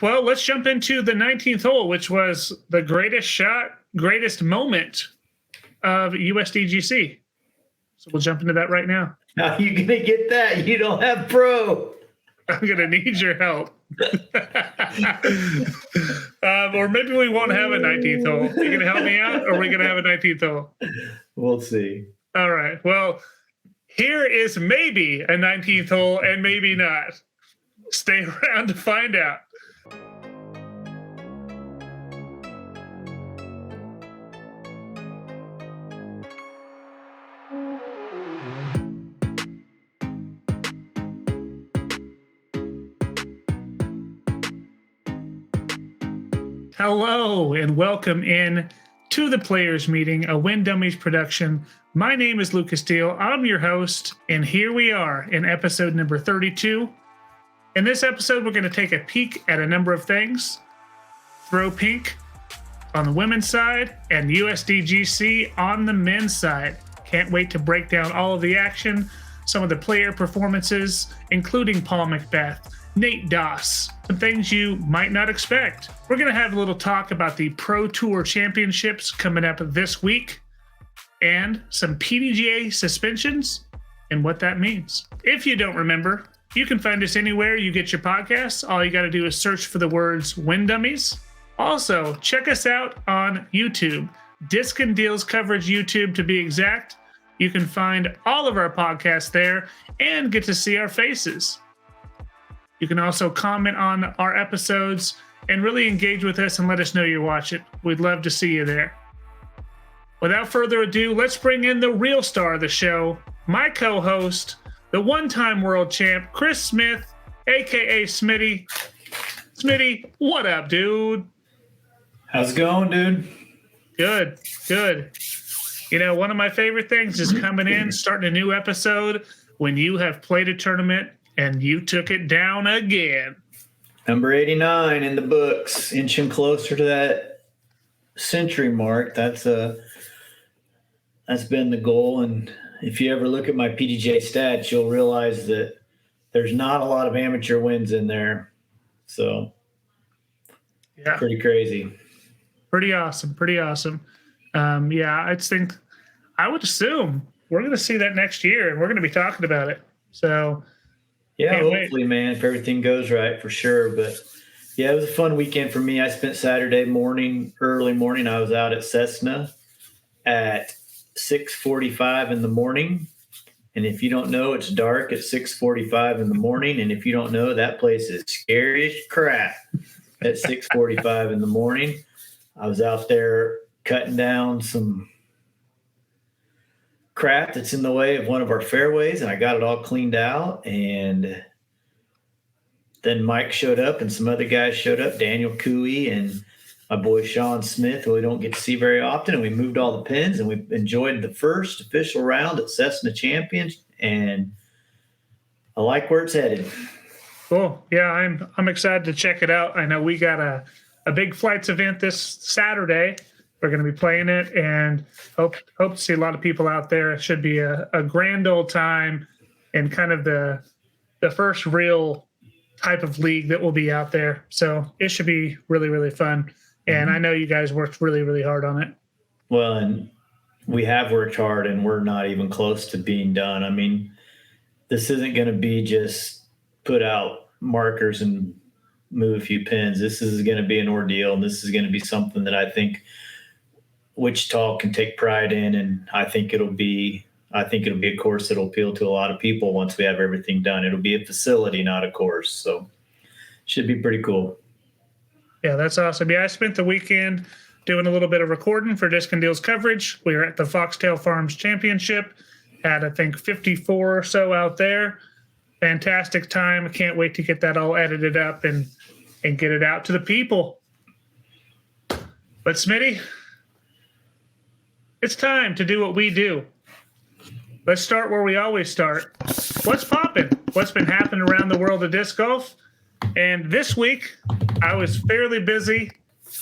Well, let's jump into the 19th hole, which was the greatest shot, greatest moment of USDGC. So we'll jump into that right now. How are you going to get that? You don't have pro. I'm going to need your help. Or maybe we won't have a 19th hole. You going to help me out, or are we going to have a 19th hole? We'll see. All right. Well, here is maybe a 19th hole and maybe not. Stay around to find out. Hello and welcome in to the Players Meeting, a Win Dummies production. My name is Lucas Steele. I'm your host, and here we are in episode number 32. In this episode, we're going to take a peek at a number of things. Throw pink on the women's side and USDGC on the men's side. Can't wait to break down all of the action, some of the player performances, including Paul McBeth, Nate Doss, some things you might not expect. We're going to have a little talk about the Pro Tour Championships coming up this week and some PDGA suspensions and what that means. If you don't remember, you can find us anywhere you get your podcasts. All you got to do is search for the words Win Dummies. Also, check us out on YouTube, Disc and Deals Coverage YouTube to be exact. You can find all of our podcasts there and get to see our faces. You can also comment on our episodes and really engage with us and let us know you're watching. We'd love to see you there. Without further ado, let's bring in the real star of the show, my co-host, the one-time world champ, Chris Smith, a.k.a. Smitty. Smitty, what up, dude? How's it going, dude? Good, good. You know, one of my favorite things is coming in, starting a new episode when you have played a tournament and you took it down again. Number 89 in the books, inching closer to that century mark. That's been the goal. And if you ever look at my PDGA stats, you'll realize that there's not a lot of amateur wins in there. So, yeah, pretty crazy. Pretty awesome. Pretty awesome. I would assume we're going to see that next year, and we're going to be talking about it. So, yeah, hopefully, man, if everything goes right, for sure. But, yeah, it was a fun weekend for me. I spent Saturday morning, early morning. I was out at Cessna at 6:45 in the morning. And if you don't know, it's dark at 6:45 in the morning. And if you don't know, that place is scary as crap at 6:45 in the morning. I was out there cutting down some crap that's in the way of one of our fairways, and I got it all cleaned out. And then Mike showed up and some other guys showed up, Daniel Cooey and my boy Sean Smith, who we don't get to see very often. And we moved all the pins, and we enjoyed the first official round at Cessna Champions, and I like where it's headed. Cool. Yeah, I'm excited to check it out. I know we got a big flights event this Saturday. We're going to be playing it, and hope to see a lot of people out there. It should be a grand old time, and kind of the first real type of league that will be out there. So it should be really, really fun. And I know you guys worked really, really hard on it. Well, and we have worked hard, and we're not even close to being done. I mean, this isn't going to be just put out markers and move a few pins. This is going to be an ordeal, and this is going to be something that I think Wichita can take pride in, and I think it'll be a course that'll appeal to a lot of people once we have everything done. It'll be a facility, not a course. So should be pretty cool. Yeah, that's awesome. Yeah, I spent the weekend doing a little bit of recording for Disc and Deals coverage. We were at the Foxtail Farms Championship. Had, I think, 54 or so out there. Fantastic time. I can't wait to get that all edited up and get it out to the people. But Smitty, it's time to do what we do. Let's start where we always start. What's poppin'? What's been happening around the world of disc golf? And this week, I was fairly busy.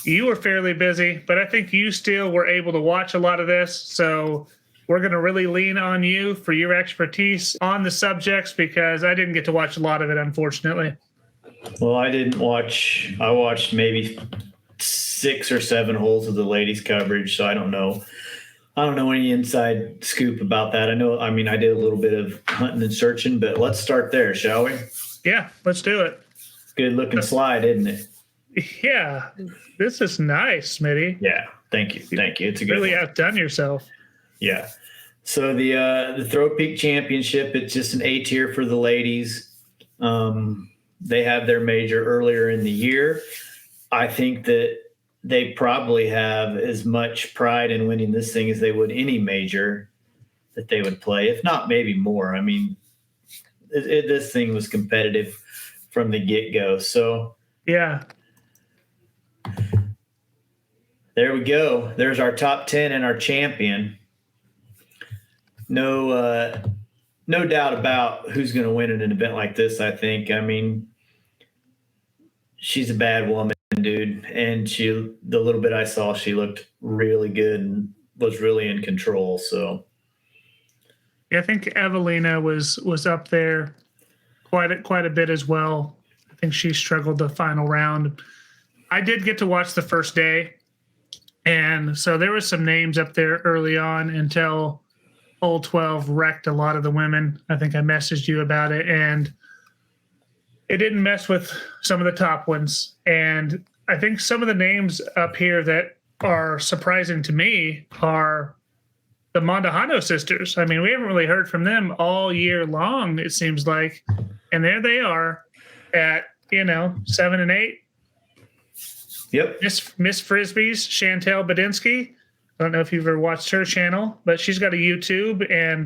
You were fairly busy, but I think you still were able to watch a lot of this. So we're going to really lean on you for your expertise on the subjects, because I didn't get to watch a lot of it, unfortunately. Well, I didn't watch. I watched maybe 6 or 7 holes of the ladies' coverage, so I don't know. I don't know any inside scoop about that. I mean, I did a little bit of hunting and searching, but let's start there, shall we? Yeah, let's do it. Good looking slide, isn't it? Yeah, this is nice, Smitty. Yeah, thank you. It's a good really one. outdone yourself. Yeah. So the Throw Peak Championship, it's just an A tier for the ladies. They had their major earlier in the year. I think that they probably have as much pride in winning this thing as they would any major that they would play, if not maybe more. I mean, this thing was competitive from the get-go. So yeah, there we go. There's our top 10 and our champion. No doubt about who's going to win in an event like this, I think. I mean, she's a bad woman, dude. And the little bit I saw, she looked really good and was really in control. So yeah, I think Evelina was up there quite a bit as well. I think she struggled the final round. I did get to watch the first day, and so there was some names up there early on until hole 12 wrecked a lot of the women. I think I messaged you about it, and it didn't mess with some of the top ones. And I think some of the names up here that are surprising to me are the Mando sisters. I mean, we haven't really heard from them all year long, it seems like. And there they are at, 7 and 8. Yep. Miss Frisbee's Chantel Badinsky. I don't know if you've ever watched her channel, but she's got a YouTube, and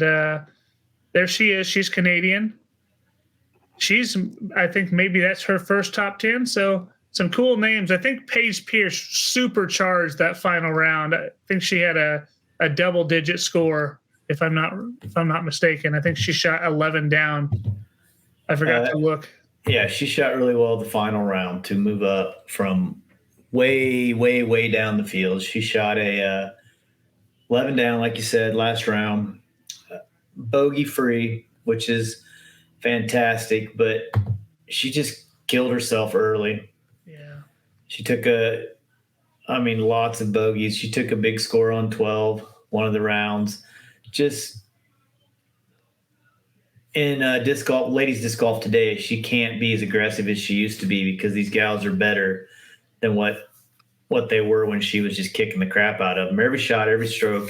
there she is. She's Canadian. I think maybe that's her first top 10. So some cool names. I think Paige Pierce supercharged that final round. I think she had a double-digit score, if I'm not mistaken. I think she shot 11 down. I forgot to look. Yeah, she shot really well the final round to move up from way, way, way down the field. She shot a 11 down, like you said, last round, bogey free, which is fantastic, but she just killed herself early. Yeah. She took lots of bogeys. She took a big score on 12, one of the rounds. Just in ladies disc golf today, she can't be as aggressive as she used to be because these gals are better than what they were when she was just kicking the crap out of them. Every shot, every stroke,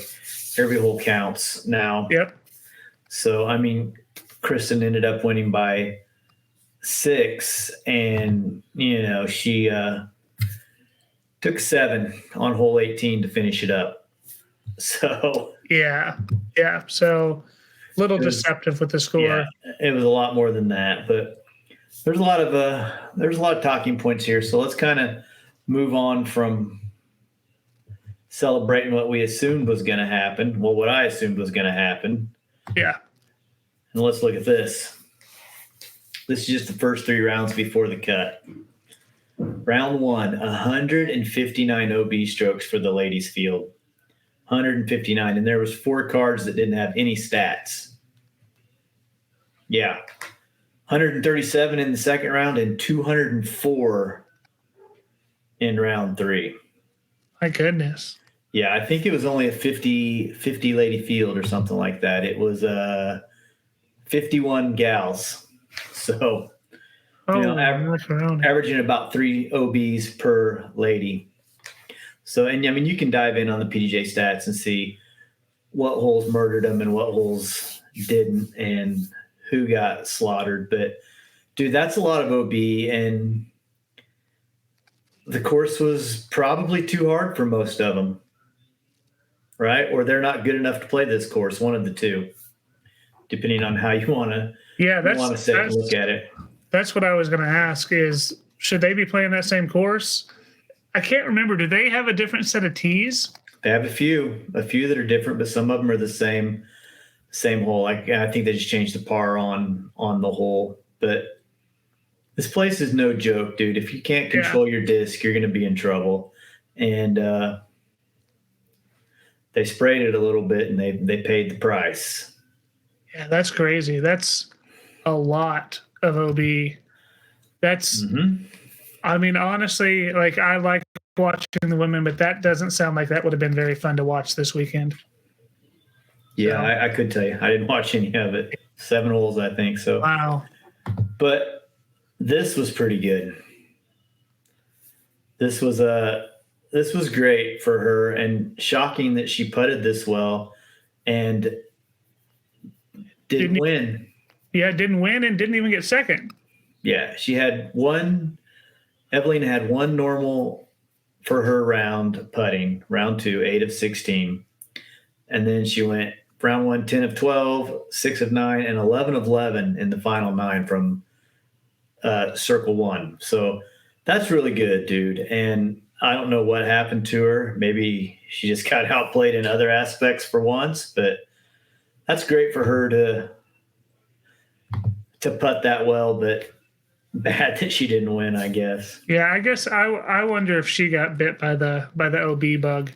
every hole counts now. Yep. So, I mean, Kristin ended up winning by 6, and, she took 7 on hole 18 to finish it up. So yeah. So little deceptive with the score. Yeah, it was a lot more than that, but there's a lot of talking points here. So let's kind of move on from celebrating what we assumed was going to happen. Well, what I assumed was going to happen. Yeah. And let's look at this. This is just the first 3 rounds before the cut. Round 1, 159 OB strokes for the ladies field. 159. And there was 4 cards that didn't have any stats. Yeah. 137 in the second round and 204 in round 3. My goodness. Yeah, I think it was only a 50 lady field or something like that. It was 51 gals. So, averaging about 3 OBs per lady. So, and I mean, you can dive in on the PDGA stats and see what holes murdered them and what holes didn't and who got slaughtered. But, dude, that's a lot of OB, and the course was probably too hard for most of them, right? Or they're not good enough to play this course, one of the two, depending on how you want to look at it. That's what I was going to ask is, should they be playing that same course? I can't remember. Do they have a different set of tees? They have a few that are different, but some of them are the same hole. I think they just changed the par on the hole. But this place is no joke, dude. If you can't control your disc, you're going to be in trouble. And they sprayed it a little bit, and they paid the price. Yeah, that's crazy. That's a lot of OB. That's, Mm-hmm. I mean, honestly, like I like watching the women, but that doesn't sound like that would have been very fun to watch this weekend. Yeah, So, I could tell you. I didn't watch any of it. 7 holes, I think. So, wow. but this was pretty good. This was great for her, and shocking that she putted this well and didn't win. Yeah, didn't win and didn't even get second. Yeah, she had one. Evelina had one normal for her round putting, round 2, 8 of 16. And then she went round 1, 10 of 12, 6 of 9, and 11 of 11 in the final 9 from circle 1. So that's really good, dude. And I don't know what happened to her. Maybe she just got outplayed in other aspects for once, but that's great for her to putt that well, but bad that she didn't win, I guess. Yeah, I guess I wonder if she got bit by the OB bug.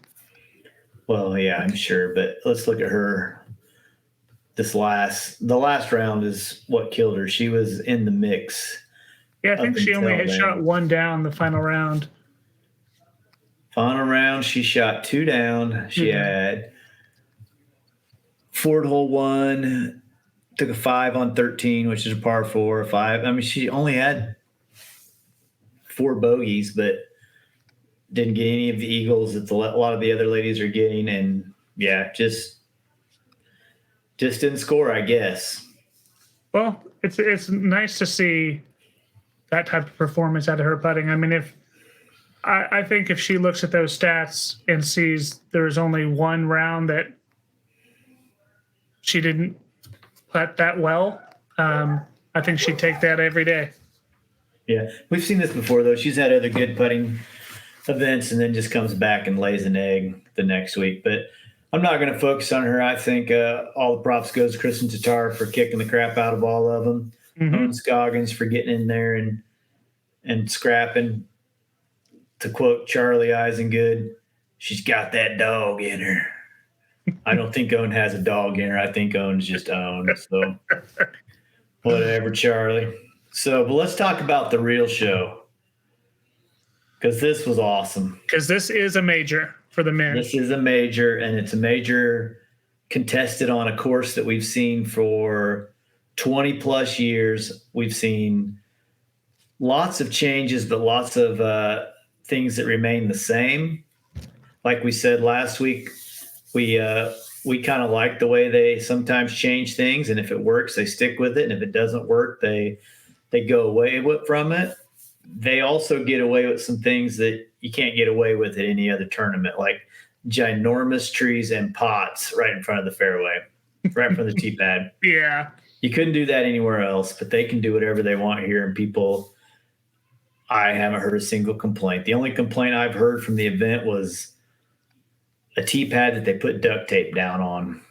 Well, yeah, I'm sure, but let's look at her. The last round is what killed her. She was in the mix. Yeah, I think she only had shot 1 down the final round. Final round, she shot 2 down. She had Ford hole 1, took a 5 on 13, which is a par 4, 5. I mean, she only had 4 bogeys, but didn't get any of the eagles that a lot of the other ladies are getting. And yeah, just didn't score, I guess. Well, it's nice to see that type of performance out of her putting. I mean, I think if she looks at those stats and sees there's only 1 round that she didn't putt that well, I think she'd take that every day. Yeah, we've seen this before, though. She's had other good putting events and then just comes back and lays an egg the next week. But I'm not going to focus on her. I think all the props goes to Kristin Tattar for kicking the crap out of all of them. Mm-hmm. Scoggins for getting in there and scrapping. To quote Charlie Eisengood, she's got that dog in her. I don't think Owen has a dog in her. I think Owen's just Owen. So whatever, Charlie. So, but let's talk about the real show. Because this was awesome. Because this is a major for the men. This is a major, and it's a major contested on a course that we've seen for 20 plus years. We've seen lots of changes, but lots of things that remain the same. Like we said last week, we kind of like the way they sometimes change things, and if it works, they stick with it, and if it doesn't work, they go away from it. They also get away with some things that you can't get away with at any other tournament, like ginormous trees and pots right in front of the fairway, right in front of the tee pad. Yeah. You couldn't do that anywhere else, but they can do whatever they want here. And people, I haven't heard a single complaint. The only complaint I've heard from the event was a tee pad that they put duct tape down on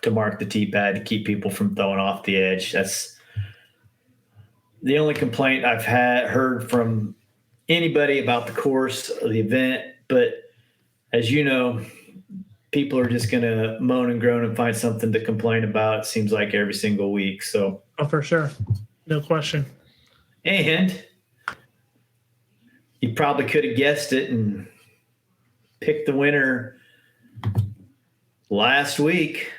to mark the tee pad to keep people from throwing off the edge. That's the only complaint I've heard from anybody about the course of the event. But as you know, people are just going to moan and groan and find something to complain about. It seems like every single week. So, oh, for sure. No question. And you probably could have guessed it and picked the winner last week.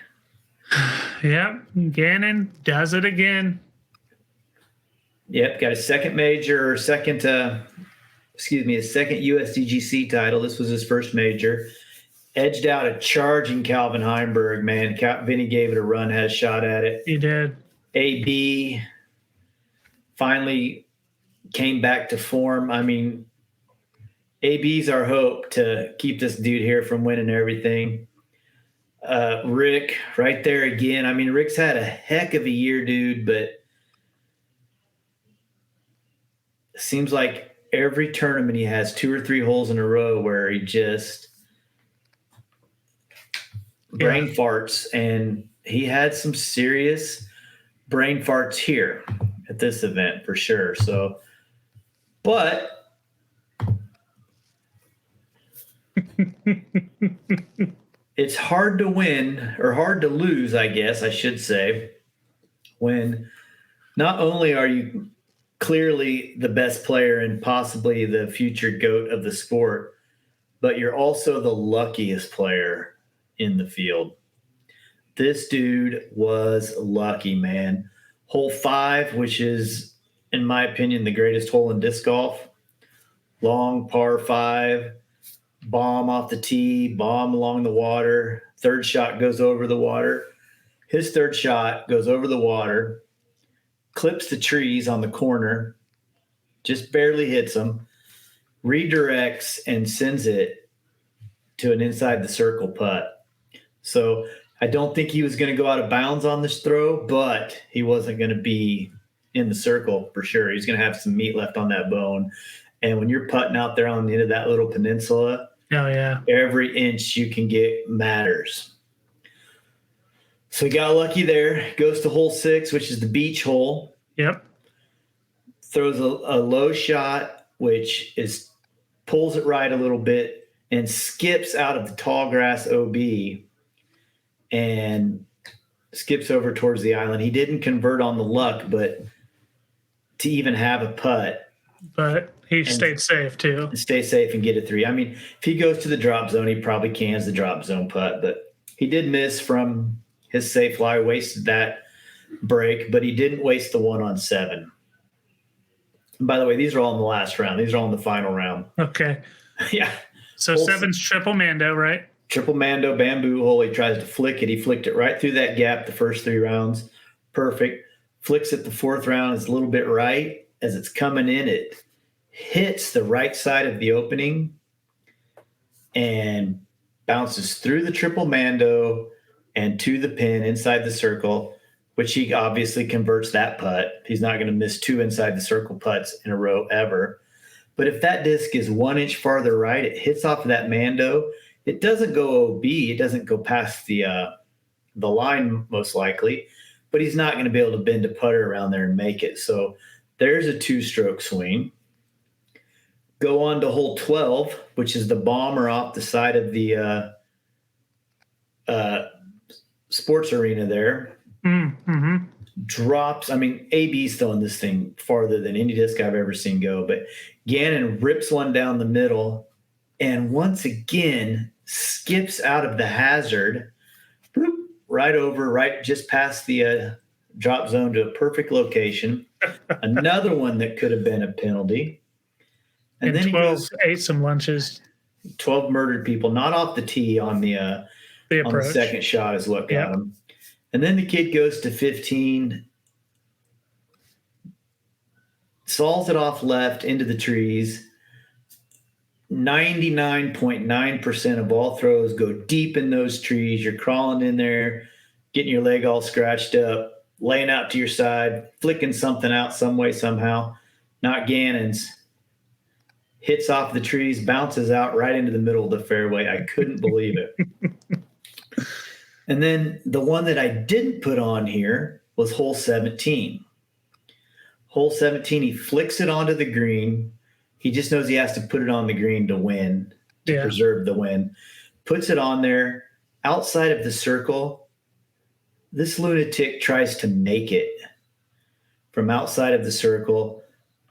Yep. Gannon does it again. Yep. Got a second major, a second USDGC title. This was his first major. Edged out a charging Calvin Heimberg, man. Vinny gave it a run, had a shot at it. He did. AB finally came back to form. I mean, AB's our hope to keep this dude here from winning everything. Rick, right there again. I mean, Rick's had a heck of a year, dude, but it seems like every tournament he has 2 or 3 holes in a row where he just brain farts, and he had some serious brain farts here at this event for sure. So, but it's hard to win, or hard to lose, I guess I should say, when not only are you clearly the best player and possibly the future GOAT of the sport, but you're also the luckiest player in the field. This dude was lucky, man. Hole 5, which is, in my opinion, the greatest hole in disc golf. Long par 5, bomb off the tee, bomb along the water. Third shot goes over the water. His third shot goes over the water, clips the trees on the corner, just barely hits them, redirects and sends it to an inside the circle putt. So I don't think he was going to go out of bounds on this throw, but he wasn't going to be in the circle for sure. He's going to have some meat left on that bone. And when you're putting out there on the end of that little peninsula, oh yeah, every inch you can get matters. So he got lucky there. Goes to hole 6, which is the beach hole. Yep. Throws a low shot, which is pulls it right a little bit and skips out of the tall grass OB and skips over towards the island. He didn't convert on the luck, but to even have a putt. But he stayed safe too. Stay safe and get a 3. I mean, if he goes to the drop zone, he probably cans the drop zone putt, but he did miss from his safe lie, wasted that break, but he didn't waste the 1 on 7. And by the way, these are all in the last round. These are all in the final round. Okay. Yeah. So 7's triple Mando, right? Triple Mando, bamboo hole. He tries to flick it. He flicked it right through that gap the first 3 rounds. Perfect. Flicks it the 4th round. It's a little bit right. As it's coming in, it hits the right side of the opening and bounces through the triple Mando and to the pin inside the circle, which he obviously converts that putt. He's not going to miss 2 inside the circle putts in a row ever. But if that disc is 1 inch farther right, it hits off of that Mando. It doesn't go OB. It doesn't go past the line most likely, but he's not going to be able to bend a putter around there and make it. So there's a 2-stroke swing. Go on to hole 12, which is the bomber off the side of the sports arena there. Mm-hmm. Drops. I mean, AB's throwing this thing farther than any disc I've ever seen go, but Gannon rips one down the middle and once again skips out of the hazard, boop, right just past the drop zone to a perfect location. Another one that could have been a penalty. And then 12 ate some lunches. 12 murdered people, not off the tee on the second shot is what got him. And then the kid goes to 15, saws it off left into the trees. 99.9% of all throws go deep in those trees. You're crawling in there, getting your leg all scratched up, laying out to your side, flicking something out some way, somehow. Not Gannon's. Hits off the trees, bounces out right into the middle of the fairway. I couldn't believe it. And then the one that I didn't put on here was hole 17. Hole 17, he flicks it onto the green. He just knows he has to put it on the green to win, to preserve the win. Puts it on there outside of the circle. This lunatic tries to make it from outside of the circle,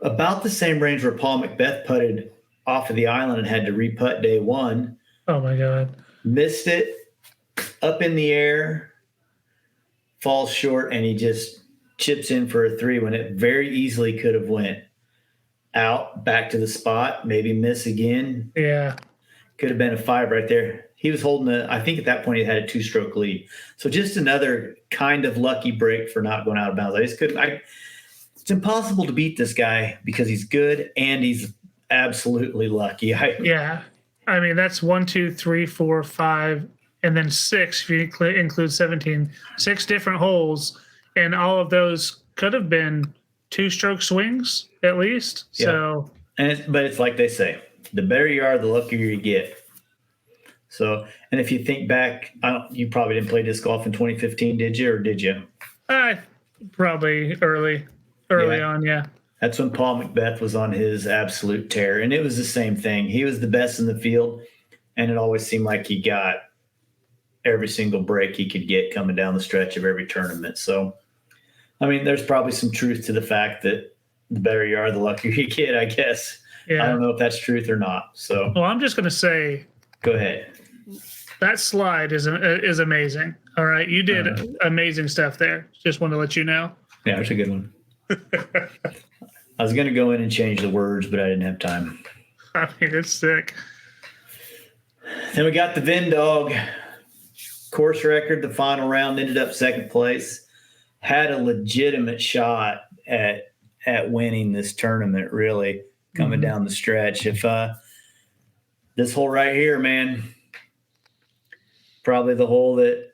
about the same range where Paul McBeth putted off of the island and had to re-putt day 1. Oh, my God. Missed it, up in the air, falls short, and he just chips in for a 3 when it very easily could have went out, back to the spot, maybe miss again. Yeah. Could have been a 5 right there. He was holding I think at that point he had a 2-stroke lead. So just another kind of lucky break for not going out of bounds. It's impossible to beat this guy because he's good and he's absolutely lucky. Yeah. I mean, that's 1, 2, 3, 4, 5, and then 6 if you include 17. 6 different holes, and all of those could have been 2-stroke swings at least. Yeah. So, but it's like they say, the better you are, the luckier you get. So, and if you think back, you probably didn't play disc golf in 2015, did you, or did you? Probably early on, yeah. That's when Paul McBeth was on his absolute tear, and it was the same thing. He was the best in the field, and it always seemed like he got every single break he could get coming down the stretch of every tournament. So, I mean, there's probably some truth to the fact that the better you are, the luckier you get, I guess. Yeah. I don't know if that's truth or not. So, well, I'm just going to say, go ahead. That slide is amazing. All right, you did amazing stuff there. Just want to let you know. Yeah, it's a good one. I was going to go in and change the words, but I didn't have time. I mean, it's sick. Then we got the Vin Dog course record. The final round ended up second place. Had a legitimate shot at winning this tournament, really, coming down the stretch. If this hole right here, man, probably the hole that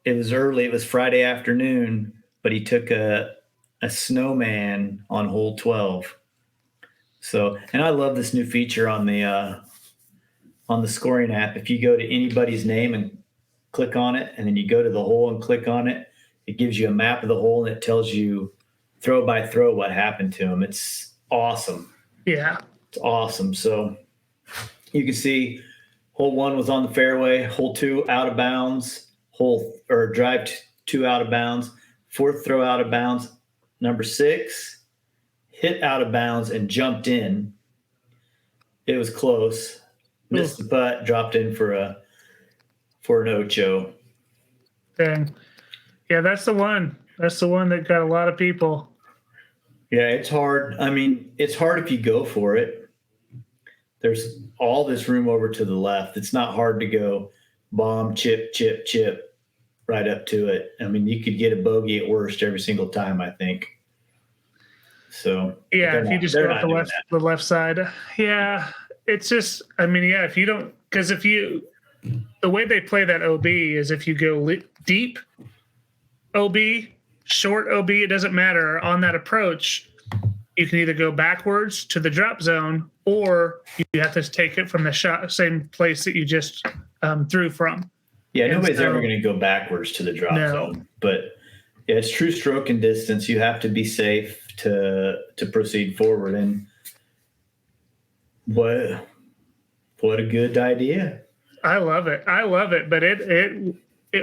it was early. It was Friday afternoon, but he took a snowman on hole 12. So, and I love this new feature on the scoring app. If you go to anybody's name and click on it, and then you go to the hole and click on it, it gives you a map of the hole and it tells you throw by throw what happened to him. It's awesome. Yeah. It's awesome. So you can see hole 1 was on the fairway, hole 2 out of bounds, drive 2 out of bounds, 4th throw out of bounds, number 6 hit out of bounds and jumped in. It was close. Missed the putt, dropped in for an ocho. Dang. Yeah, that's the one. That's the one that got a lot of people. Yeah, it's hard. I mean, it's hard if you go for it. There's all this room over to the left. It's not hard to go bomb, chip, chip, chip right up to it. I mean, you could get a bogey at worst every single time, I think. So yeah, if you just go up the left side. Yeah, it's just, I mean, yeah, if you don't, because the way they play that OB is if you go deep OB, short OB, it doesn't matter. On that approach, you can either go backwards to the drop zone or you have to take it from the same place that you just threw from. Yeah, nobody's ever going to go backwards to the drop zone. But yeah, it's true stroke and distance. You have to be safe to proceed forward. And what a good idea. I love it. But it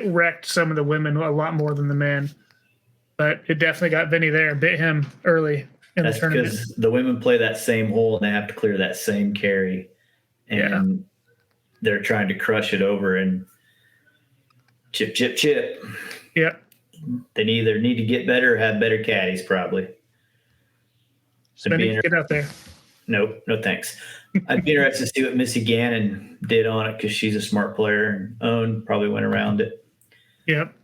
wrecked some of the women a lot more than the men. But it definitely got Vinny there, bit him early in the tournament. That's because the women play that same hole and they have to clear that same carry. And they're trying to crush it over and chip, chip, chip. Yep. They either need to get better or have better caddies, probably. Vinny, get out there. Nope, no thanks. I'd be interested to see what Missy Gannon did on it because she's a smart player and Owen probably went around it. Yep.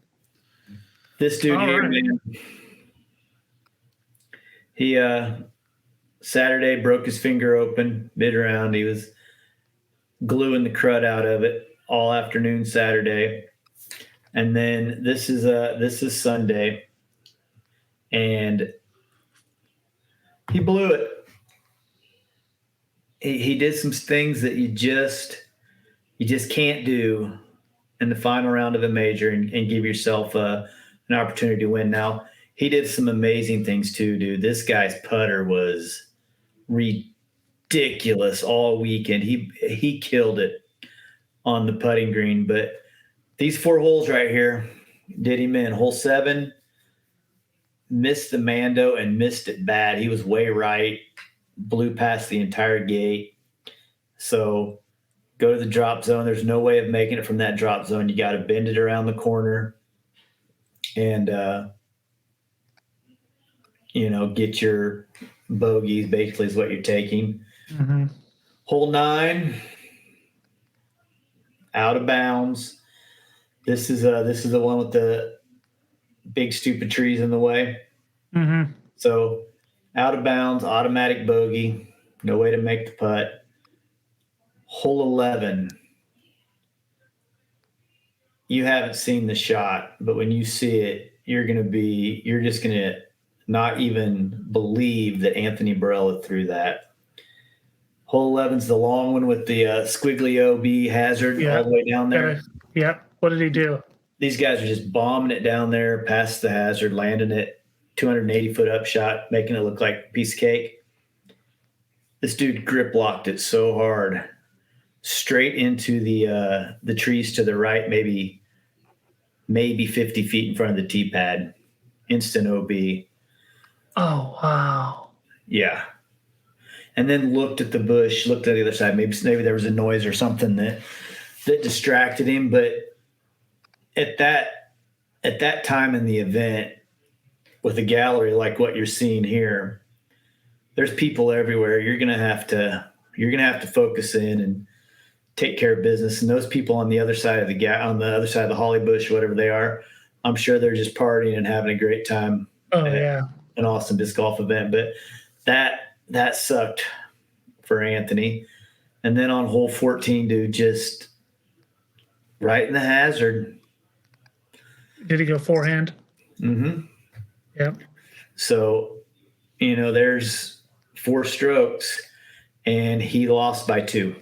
This dude man, he Saturday broke his finger open mid-round. He was gluing the crud out of it all afternoon Saturday. And then this is Sunday, and he blew it. He did some things that you just can't do in the final round of a major and give yourself an opportunity to win. Now, he did some amazing things too, dude. This guy's putter was ridiculous all weekend. He killed it on the putting green, but these 4 holes right here did him in. Hole 7, missed the Mando and missed it bad. He was way right, blew past the entire gate. So go to the drop zone. There's no way of making it from that drop zone. You got to bend it around the corner and, get your bogeys basically is what you're taking. Mm-hmm. Hole 9, out of bounds. This is the one with the big stupid trees in the way. Mm-hmm. So out of bounds, automatic bogey, no way to make the putt. Hole 11. You haven't seen the shot, but when you see it, you're just going to not even believe that Anthony Barella threw that. Hole 11's the long one with the squiggly OB hazard all the way down there. Yep. What did he do? These guys are just bombing it down there past the hazard, landing it 280-foot up shot, making it look like a piece of cake. This dude grip locked it so hard, straight into the trees to the right, maybe 50 feet in front of the tee pad. Instant OB. Oh, wow. Yeah. And then looked at the bush, looked at the other side. Maybe there was a noise or something that distracted him. But at that time in the event, with a gallery like what you're seeing here, there's people everywhere. You're gonna have to focus in and take care of business. And those people on the other side of the holly bush, whatever they are, I'm sure they're just partying and having a great time. Oh, yeah. An awesome disc golf event. But that sucked for Anthony. And then on hole 14, dude, just right in the hazard. Did he go forehand? Mm-hmm. Yep. So, there's 4 strokes, and he lost by 2.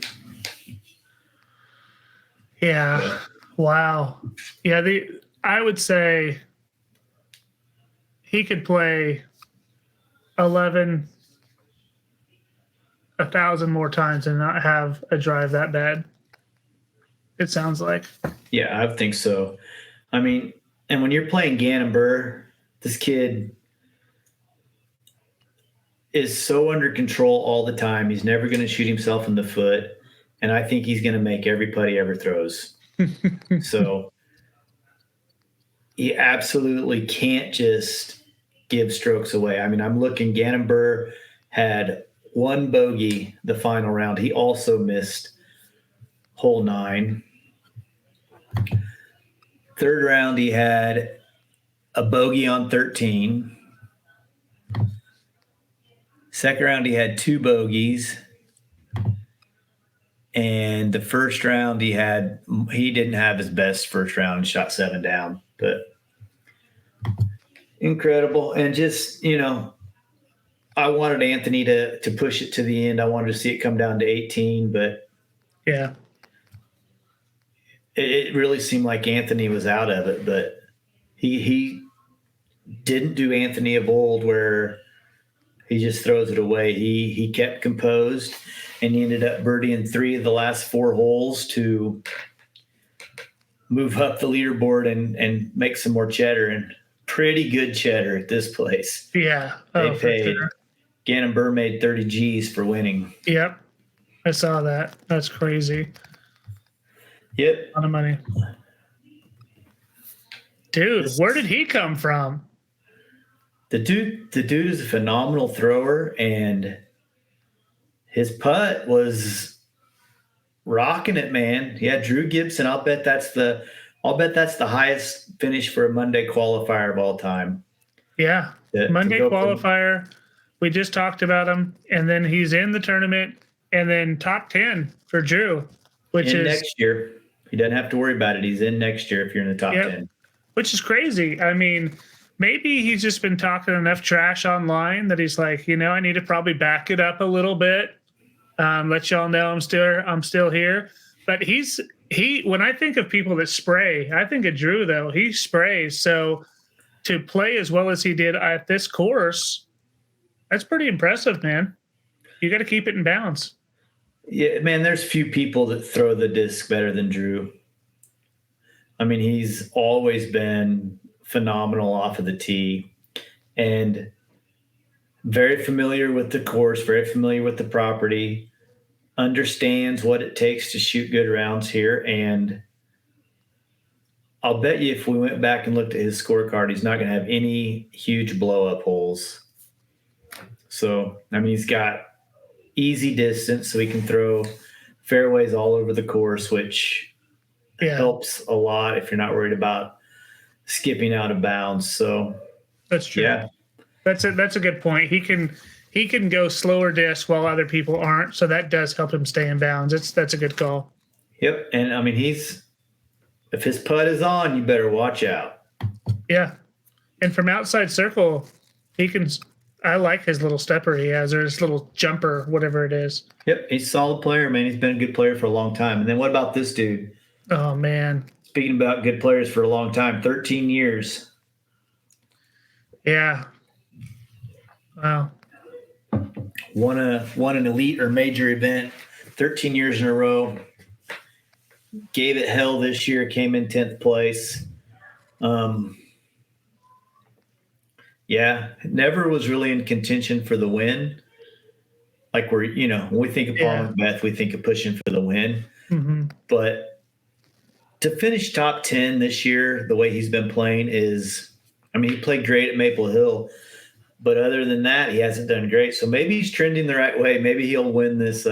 Yeah. Wow. Yeah. I would say he could play 11, 1,000 more times and not have a drive that bad. It sounds like. Yeah, I think so. I mean, and when you're playing Gannon Buhr, this kid is so under control all the time. He's never going to shoot himself in the foot. And I think he's going to make every putt he ever throws. So he absolutely can't just give strokes away. I mean, I'm looking, Gannon Buhr had 1 bogey the final round. He also missed hole 9. Third round, he had a bogey on 13. Second round, he had 2 bogeys. And the first round, he didn't have his best first round and shot 7 down. But incredible. And just, I wanted Anthony to push it to the end. I wanted to see it come down to 18, but yeah, it really seemed like Anthony was out of it. But he didn't do Anthony of old where he just throws it away. He kept composed, and he ended up birdieing 3 of the last 4 holes to move up the leaderboard and make some more cheddar, and pretty good cheddar at this place. Yeah. They paid. Sure. Gannon Buhr made 30 G's for winning. Yep. I saw that. That's crazy. Yep. A lot of money. Dude, where did he come from? The dude is a phenomenal thrower, and his putt was rocking it, man. Yeah, Drew Gibson. I'll bet that's the highest finish for a Monday qualifier of all time. Yeah, Monday qualifier. We just talked about him, and then he's in the tournament, and then top 10 for Drew, which is next year. He doesn't have to worry about it. He's in next year if you're in the top 10. Which is crazy. I mean, maybe he's just been talking enough trash online that he's like, I need to probably back it up a little bit. Let y'all know I'm still here. But when I think of people that spray, I think of Drew though. He sprays. So to play as well as he did at this course, that's pretty impressive, man. You got to keep it in balance. Yeah, man, there's few people that throw the disc better than Drew. I mean, he's always been phenomenal off of the tee and very familiar with the course, very familiar with the property, understands what it takes to shoot good rounds here. And I'll bet you if we went back and looked at his scorecard, he's not going to have any huge blow-up holes. So, I mean, he's got easy distance, so he can throw fairways all over the course, which helps a lot if you're not worried about skipping out of bounds. So that's true. Yeah, that's a good point. He can go slower disc while other people aren't, so that does help him stay in bounds. That's a good call. Yep, and I mean if his putt is on, you better watch out. Yeah, and from outside circle, he can. I like his little stepper he has, or his little jumper, whatever it is. Yep, he's a solid player, man. He's been a good player for a long time. And then what about this dude? Oh, man. Speaking about good players for a long time, 13 years. Yeah. Wow. Won an elite or major event 13 years in a row. Gave it hell this year, came in 10th place. Yeah, never was really in contention for the win. Like when we think of Paul McBeth, we think of pushing for the win. Mm-hmm. But to finish top 10 this year, the way he's been playing he played great at Maple Hill, but other than that, he hasn't done great. So maybe he's trending the right way. Maybe he'll win this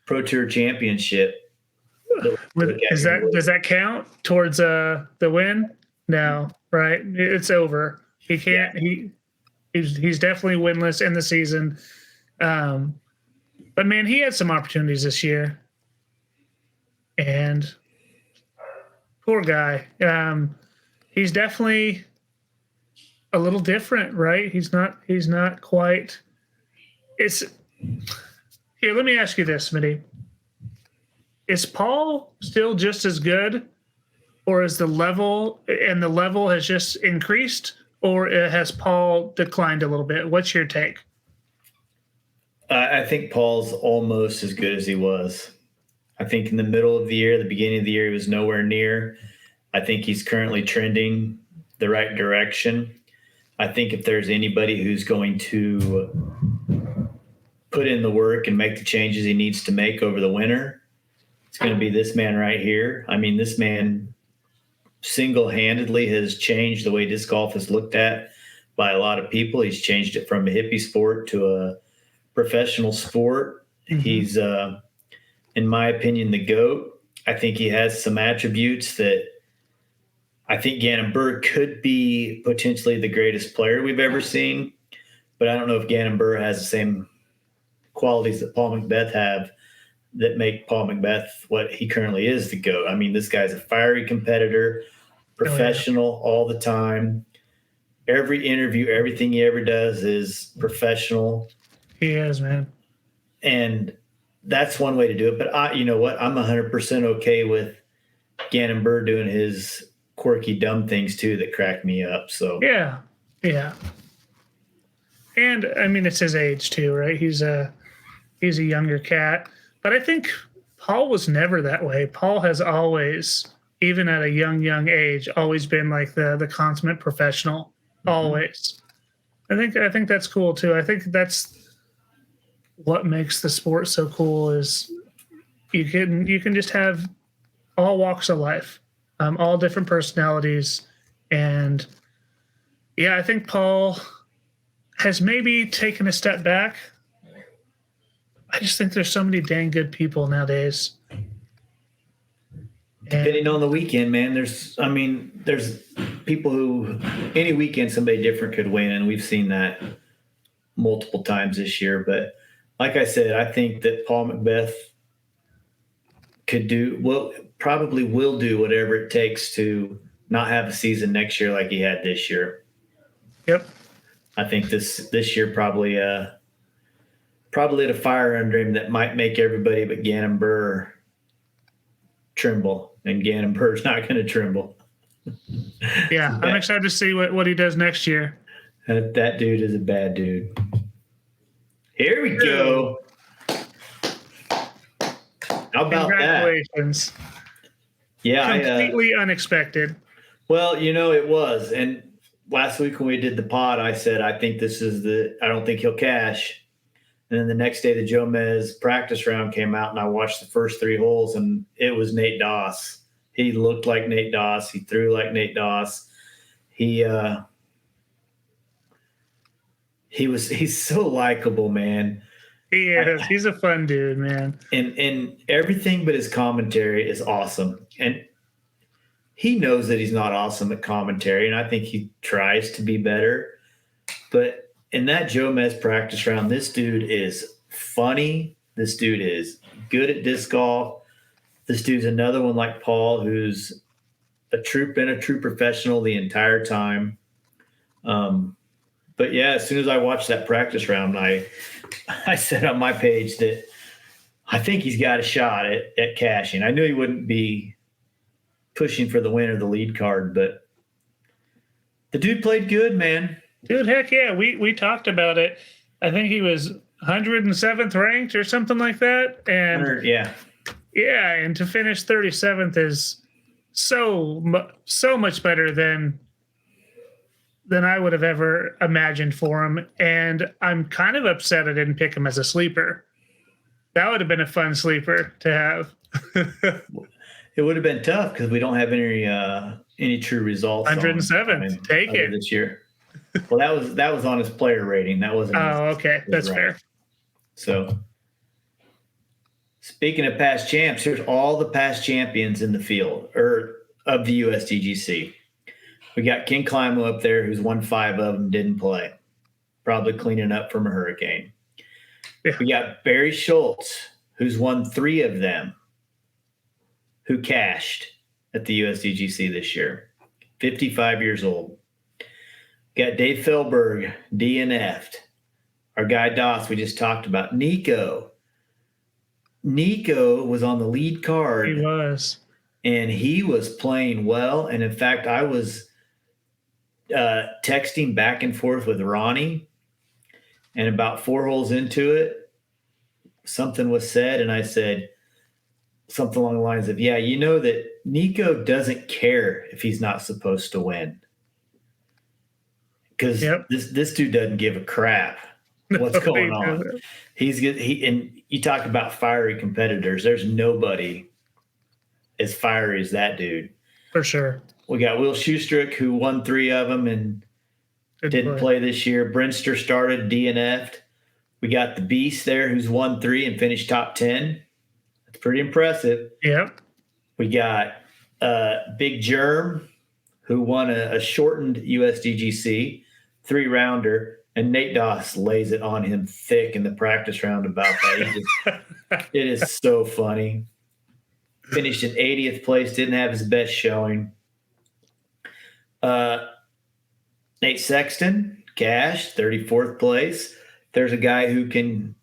Pro Tour Championship. Does that count towards the win? No, right? It's over. He can't. Yeah. He's definitely winless in the season. But man, he had some opportunities this year, and poor guy. He's definitely a little different, right? He's not quite. It's here. Let me ask you this, Smitty. Is Paul still just as good, or is the level has just increased, or has Paul declined a little bit? What's your take? I think Paul's almost as good as he was. I think in the middle of the year, the beginning of the year, he was nowhere near. I think he's currently trending the right direction. I think if there's anybody who's going to put in the work and make the changes he needs to make over the winter, it's going to be this man right here. I mean, this man single-handedly has changed the way disc golf is looked at by a lot of people. He's changed it from a hippie sport to a professional sport. Mm-hmm. He's, in my opinion, the GOAT. I think he has some attributes that I think Gannon Buhr could be potentially the greatest player we've ever seen, but I don't know if Gannon Buhr has the same qualities that Paul McBeth have that make Paul McBeth what he currently is, the GOAT. I mean, this guy's a fiery competitor, professional all the time. Every interview, everything he ever does is professional. He is, man. And that's one way to do it. But you know what? I'm 100% okay with Gannon Buhr doing his quirky, dumb things too that crack me up. So yeah. And I mean, it's his age too, right? He's a younger cat. But I think Paul was never that way. Paul has always, even at a young age, always been like the consummate professional. Mm-hmm. Always. I think that's cool too. I think that's what makes the sport so cool is you can just have all walks of life, all different personalities, and yeah, I think Paul has maybe taken a step back. I just think there's so many dang good people nowadays. Depending on the weekend, man, there's people who any weekend somebody different could win, and we've seen that multiple times this year. But like I said, I think that Paul McBeth probably will do whatever it takes to not have a season next year like he had this year. Yep. I think this year probably lit a fire under him that might make everybody but Gannon Buhr tremble, and Gannon Buhr's not going to tremble. Yeah, I'm excited to see what he does next year. That dude is a bad dude. Here we go. How about Congratulations. That? Yeah, completely unexpected. Well, it was. And last week when we did the pod, I said I don't think he'll cash. And then the next day, the Jomez practice round came out, and I watched the first 3 holes, and it was Nate Doss. He looked like Nate Doss. He threw like Nate Doss. He's so likable, man. He is. He's a fun dude, man. And everything but his commentary is awesome. And he knows that he's not awesome at commentary, and I think he tries to be better. But in that Jomez practice round, this dude is funny. This dude is good at disc golf. This dude's another one like Paul, who's been a true professional the entire time. But yeah, as soon as I watched that practice round, I said on my page that I think he's got a shot at cashing. I knew he wouldn't be pushing for the win or the lead card, but the dude played good, man. Dude, heck yeah. We talked about it. I think he was 107th ranked or something like that. And yeah, and to finish 37th is so much better than than I would have ever imagined for him. And I'm kind of upset I didn't pick him as a sleeper. That would have been a fun sleeper to have. It would have been tough because we don't have any true results. 107. Take it this year. Well, that was on his player rating. That wasn't. Okay, that's fair. So, speaking of past champs, here's all the past champions in the field or of the USDGC. We got King Climo up there, who's won 5 of them, didn't play, probably cleaning up from a hurricane. Yeah. We got Barry Schultz, who's won 3 of them, who cashed at the USDGC this year, 55 years old. Got Dave Fehlberg, DNF'd. Our guy Doss, we just talked about. Nico was on the lead card. He was. And he was playing well. And in fact, I was texting back and forth with Ronnie. And about 4 holes into it, something was said. And I said something along the lines of, yeah, you know that Nico doesn't care if he's not supposed to win. Because this dude doesn't give a crap what's going on. And you talk about fiery competitors. There's nobody as fiery as that dude. For sure. We got Will Schustrick, who won 3 of them and didn't play this year. Brinster started, DNF'd. We got the Beast there, who's won 3 and finished top 10. That's pretty impressive. Yep. We got Big Germ, who won a shortened USDGC 3-rounder. And Nate Doss lays it on him thick in the practice round about that. It is so funny. Finished in 80th place, didn't have his best showing. Nate Sexton, cash, 34th place. There's a guy who can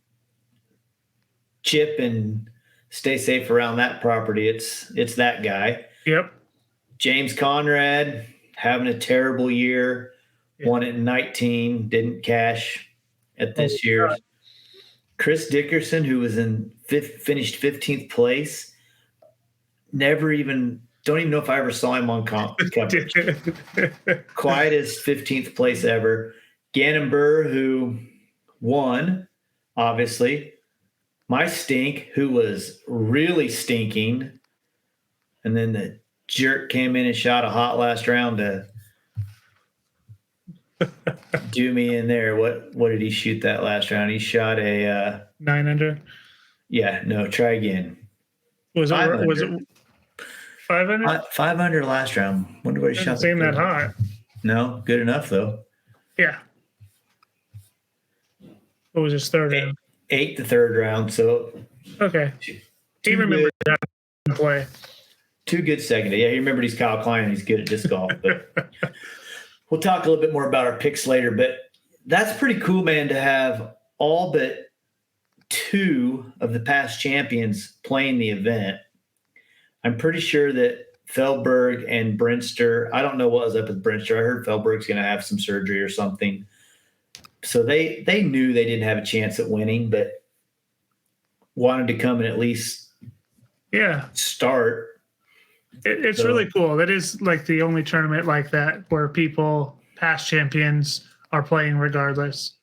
chip and stay safe around that property. It's that guy. Yep. James Conrad, having a terrible year. Won it in 19, didn't cash at this year's. Chris Dickerson, who was finished 15th place. Don't even know if I ever saw him on coverage. Quietest 15th place ever. Gannon Buhr, who won, obviously. My stink, who was really stinking. And then the jerk came in and shot a hot last round to do me in there. What did he shoot that last round? He shot a 9 under. Yeah, no, try again. Was it 500? 500 last round. Wonder what he shot. Seemed that hot. No, good enough though. Yeah. What was his third round? 8 the third round. So okay. He remembered that play. 2 good second. Yeah, he remembered he's Kyle Klein. He's good at disc golf. But we'll talk a little bit more about our picks later, but that's pretty cool, man, to have all but 2 of the past champions playing the event. I'm pretty sure that Fehlberg and Brinster, I don't know what was up with Brinster. I heard Fehlberg's going to have some surgery or something. So they knew they didn't have a chance at winning, but wanted to come and at least start. It's really cool. That is like the only tournament like that where past champions are playing regardless.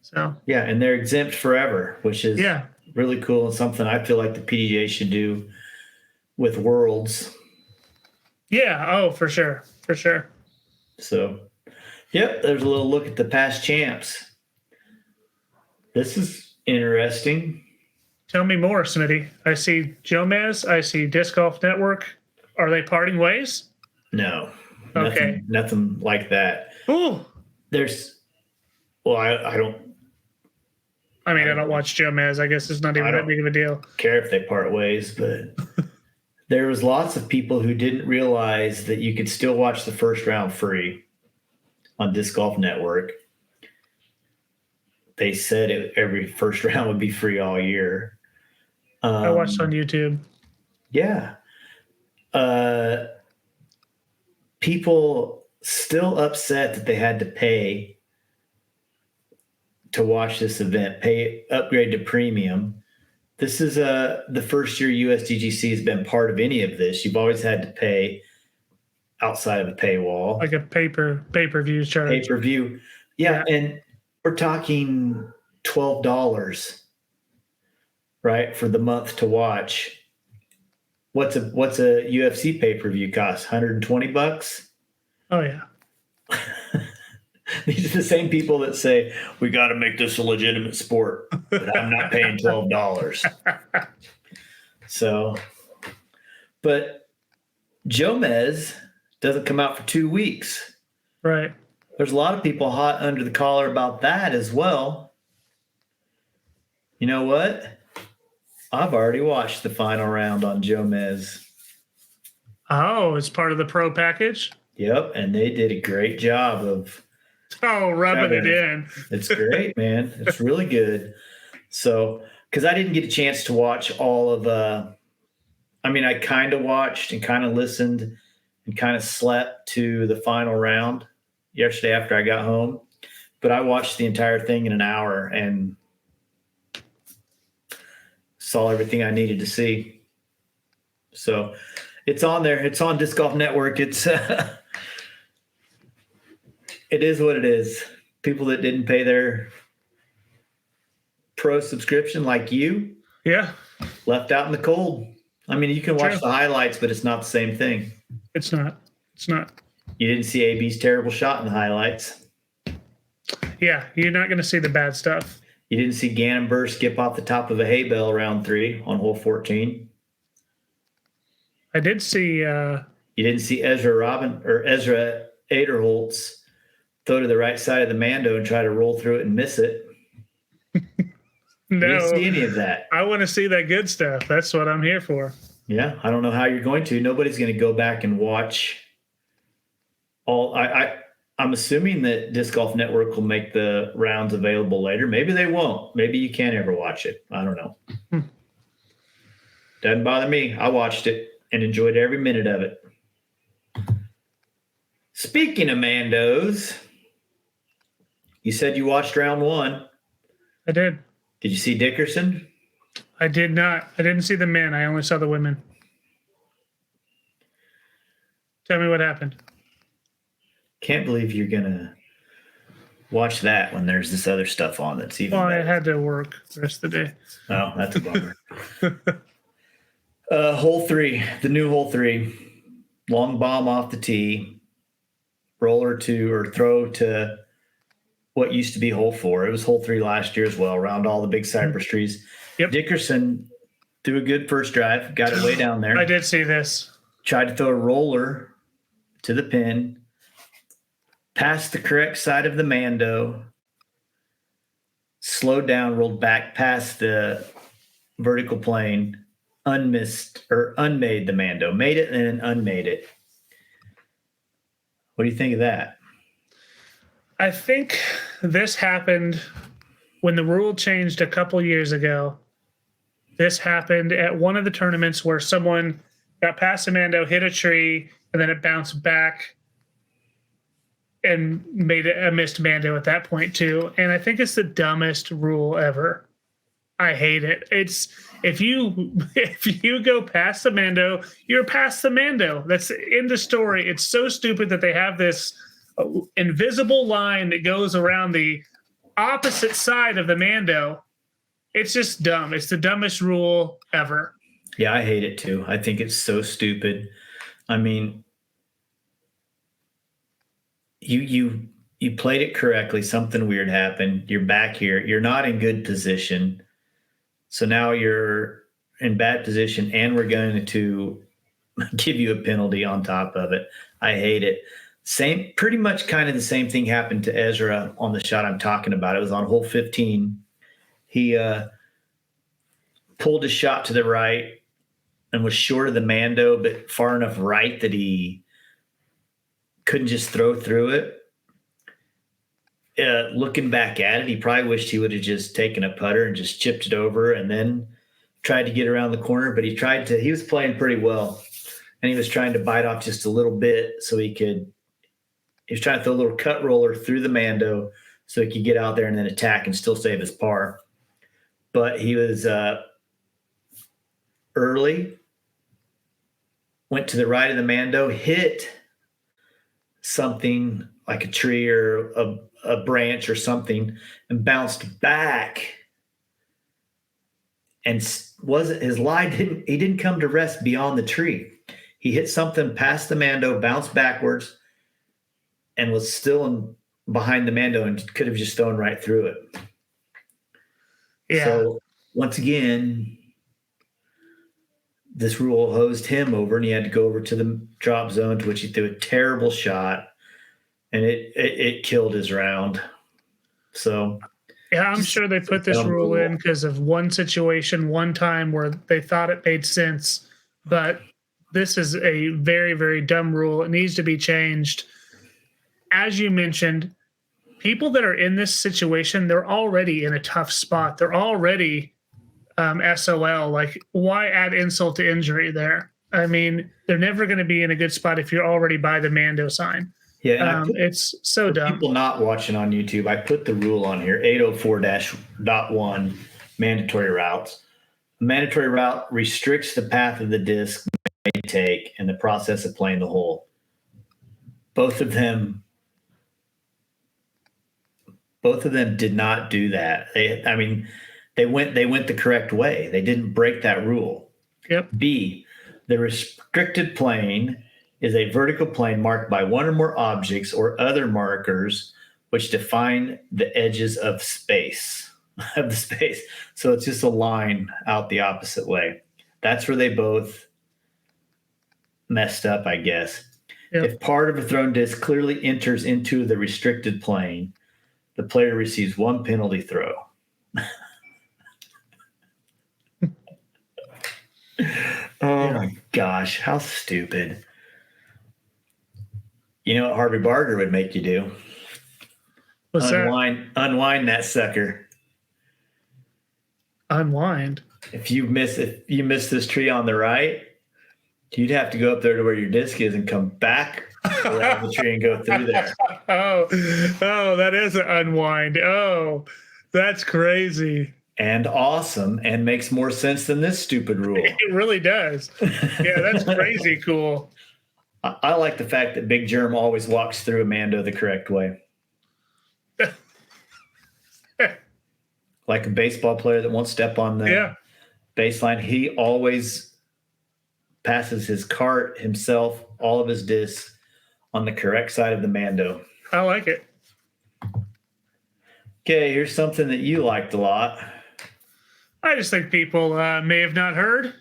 So yeah, and they're exempt forever, which is really cool and something I feel like the PDGA should do with Worlds. Yeah. Oh, for sure. For sure. So, yep, there's a little look at the past champs. This is interesting. Tell me more, Smitty. I see Jomez. I see Disc Golf Network. Are they parting ways? No. Okay. Nothing like that. Ooh. I don't. I mean, I don't watch Jomez. I guess it's not even that big of a deal. Care if they part ways, but there was lots of people who didn't realize that you could still watch the first round free on Disc Golf Network. They said every first round would be free all year. I watched on YouTube. Yeah. People still upset that they had to pay to watch this event, upgrade to premium. This is the first year USDGC has been part of any of this. You've always had to pay. outside of a paywall. Like a pay-per-view charge. Pay-per-view. Yeah, and we're talking $12, right, for the month to watch. What's a UFC pay-per-view cost? $120? Oh yeah. These are the same people that say we got to make this a legitimate sport, but I'm not paying $12. So, but Jomez doesn't come out for 2 weeks. Right. There's a lot of people hot under the collar about that as well. You know what? I've already watched the final round on Jomez. Oh, it's part of the pro package? Yep, and they did a great job of rubbing it in. It's great, man. It's really good. So, because I didn't get a chance to watch all of I kind of watched and kind of listened and kind of slept to the final round yesterday after I got home. But I watched the entire thing in an hour and saw everything I needed to see. So it's on there. It's on Disc Golf Network. It's it is what it is. People that didn't pay their pro subscription like you, left out in the cold. I mean, you can watch the highlights, but it's not the same thing. It's not. You didn't see AB's terrible shot in the highlights. Yeah, you're not going to see the bad stuff. You didn't see Gannon Buhr skip off the top of a hay bale round 3 on hole 14. I did see. You didn't see Ezra Aderholtz throw to the right side of the Mando and try to roll through it and miss it. No, you didn't see any of that. I want to see that good stuff. That's what I'm here for. Yeah, I don't know how you're going to. Nobody's going to go back and watch all. I'm assuming that Disc Golf Network will make the rounds available later. Maybe they won't. Maybe you can't ever watch it. I don't know. Doesn't bother me. I watched it and enjoyed every minute of it. Speaking of Mandos, you said you watched round 1. I did. Did you see Dickerson? I did not. I didn't see the men. I only saw the women. Tell me what happened. Can't believe you're going to watch that when there's this other stuff on that's even better. I had to work the rest of the day. Oh, that's a bummer. Hole 3, the new hole 3. Long bomb off the tee. Roller to or throw to what used to be hole 4. It was hole 3 last year as well, around all the big cypress trees. Yep. Dickerson threw a good first drive, got it way down there. I did see this. Tried to throw a roller to the pin, passed the correct side of the Mando, slowed down, rolled back past the vertical plane, unmade the Mando, made it and then unmade it. What do you think of that? I think this happened when the rule changed a couple years ago. This happened at one of the tournaments where someone got past a Mando, hit a tree, and then it bounced back and made a missed Mando at that point too. And I think it's the dumbest rule ever. I hate it. It's if you go past the Mando, you're past the Mando. That's in the story. It's so stupid that they have this invisible line that goes around the opposite side of the Mando. It's just dumb. It's the dumbest rule ever. Yeah, I hate it too. I think it's so stupid. I mean, you played it correctly. Something weird happened. You're back here. You're not in good position. So now you're in bad position, and we're going to give you a penalty on top of it. I hate it. Pretty much kind of the same thing happened to Ezra on the shot I'm talking about. It was on hole 15. He pulled his shot to the right and was short of the Mando, but far enough right that he couldn't just throw through it. Looking back at it, he probably wished he would have just taken a putter and just chipped it over and then tried to get around the corner. But he was playing pretty well, and he was trying to bite off just a little bit so he was trying to throw a little cut roller through the Mando so he could get out there and then attack and still save his par. But he was early, went to the right of the Mando, hit something like a tree or a branch or something and bounced back. And he didn't come to rest beyond the tree. He hit something past the Mando, bounced backwards, and was still behind the Mando and could have just thrown right through it. Yeah. So once again, this rule hosed him over, and he had to go over to the drop zone, to which he threw a terrible shot, and it killed his round. So yeah, I'm sure they put this rule in because of one situation, one time where they thought it made sense, but this is a very, very dumb rule. It needs to be changed. As you mentioned, people that are in this situation, they're already in a tough spot. They're already SOL. Like, why add insult to injury there? I mean, they're never going to be in a good spot if you're already by the Mando sign. Yeah, it's so dumb. People not watching on YouTube, I put the rule on here, 804-1, mandatory routes. A mandatory route restricts the path of the disc may take in the process of playing the hole. Both of them did not do that. They went the correct way. They didn't break that rule. Yep. B, the restricted plane is a vertical plane marked by one or more objects or other markers which define the edges of the space. So it's just a line out the opposite way. That's where they both messed up, I guess. Yep. If part of a thrown disc clearly enters into the restricted plane, the player receives one penalty throw. My gosh, how stupid. You know what Harvey Barger would make you do? What's unwind that sucker. Unwind? If you miss this tree on the right, you'd have to go up there to where your disc is and come back around the tree and go through there. Oh, that is an unwind. Oh, that's crazy. And awesome, and makes more sense than this stupid rule. It really does. Yeah, that's crazy cool. I like the fact that Big Germ always walks through a Mando the correct way. Like a baseball player that won't step on the baseline, he always passes his cart himself, all of his discs, on the correct side of the Mando. I like it. Okay, here's something that you liked a lot. I just think people may have not heard,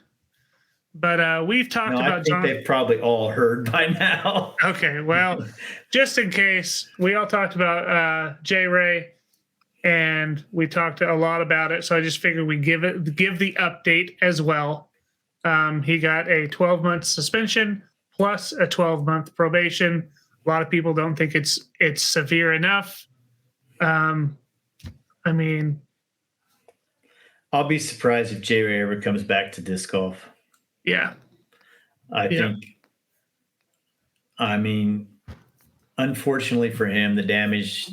but we've talked about. I think they've probably all heard by now. Okay, well, just in case, we all talked about JRay, and we talked a lot about it. So I just figured we give the update as well. He got a 12-month suspension plus a 12-month probation. A lot of people don't think it's severe enough. I mean, I'll be surprised if JRay ever comes back to disc golf. Yeah. I think, unfortunately for him, the damage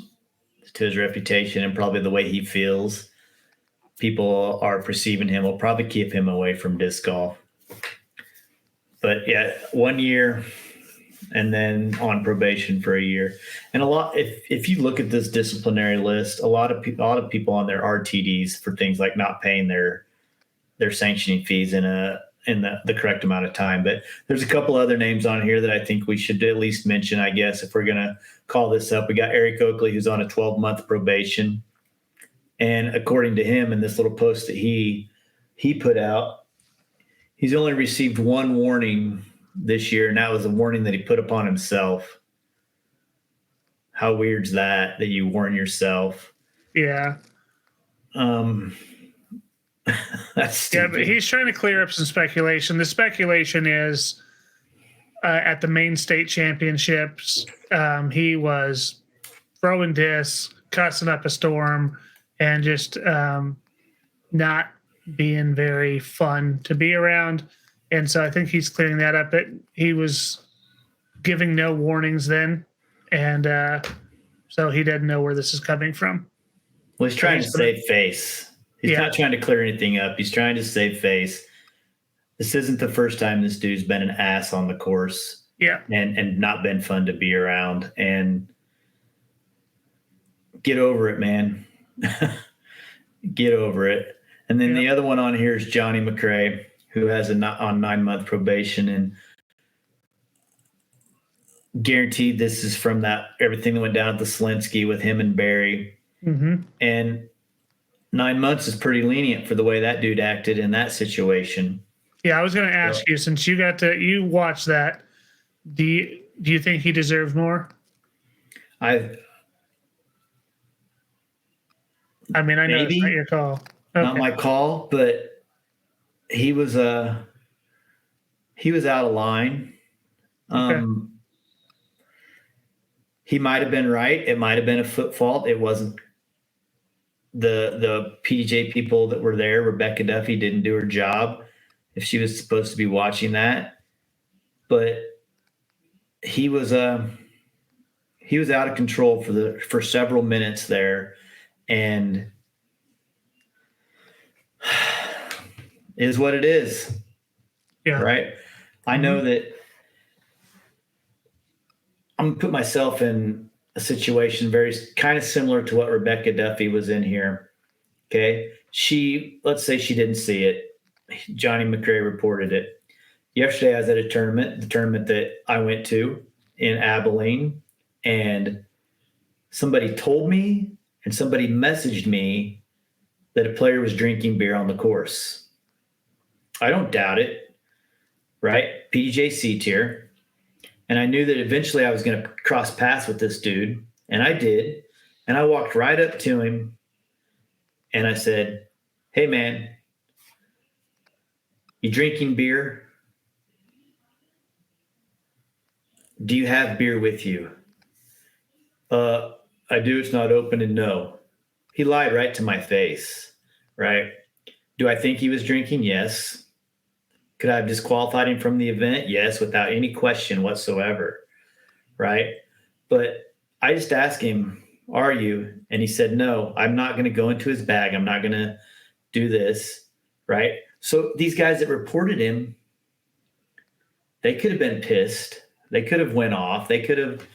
to his reputation and probably the way he feels, people are perceiving him will probably keep him away from disc golf. But yeah, 1 year and then on probation for a year. And if you look at this disciplinary list, a lot of people on there are TDs for things like not paying their sanctioning fees in the correct amount of time. But there's a couple other names on here that I think we should at least mention, I guess, if we're going to call this up. We got Eric Oakley, who's on a 12-month probation. And according to him in this little post that he put out, he's only received one warning this year, and that was a warning that he put upon himself. How weird's that you warn yourself? Yeah. That's stupid. Yeah, but he's trying to clear up some speculation. The speculation is at the main state championships, he was throwing discs, cussing up a storm, and just not being very fun to be around. And so I think he's clearing that up. That he was giving no warnings then, and so he doesn't know where this is coming from. Well, he's trying to save face. He's not trying to clear anything up. He's trying to save face. This isn't the first time this dude's been an ass on the course. Yeah. And not been fun to be around. And get over it, man. Get over it. And then the other one on here is JohnE McCray, who has on 9-month probation, and guaranteed this is from that everything that went down at the Selinsky with him and Barry. Mm-hmm. And 9 months is pretty lenient for the way that dude acted in that situation. Yeah, I was going to ask you, since you watched that, do you think he deserves more? I mean, I know it's not your call. Okay. Not my call, but he was out of line. Okay. He might have been right. It might have been a foot fault. It wasn't. The PDGA people that were there, Rebecca Duffy, didn't do her job if she was supposed to be watching that. But he was out of control for several minutes there, and is what it is. Yeah. Right. I know that I'm gonna put myself in a situation very kind of similar to what Rebecca Duffy was in here. Okay. Let's say she didn't see it. JohnE McCray reported it. Yesterday I was at the tournament that I went to in Abilene, and somebody told me and somebody messaged me that a player was drinking beer on the course. I don't doubt it, right? PDGA C tier. And I knew that eventually I was going to cross paths with this dude, and I did. And I walked right up to him and I said, "Hey man, you drinking beer? Do you have beer with you?" I do. It's not open. And no. He lied right to my face, right? Do I think he was drinking? Yes. Could I have disqualified him from the event? Yes, without any question whatsoever, right? But I just asked him, "Are you?" And he said, "No, I'm not going to go into his bag. I'm not going to do this," right? So these guys that reported him, they could have been pissed. They could have went off. They could have,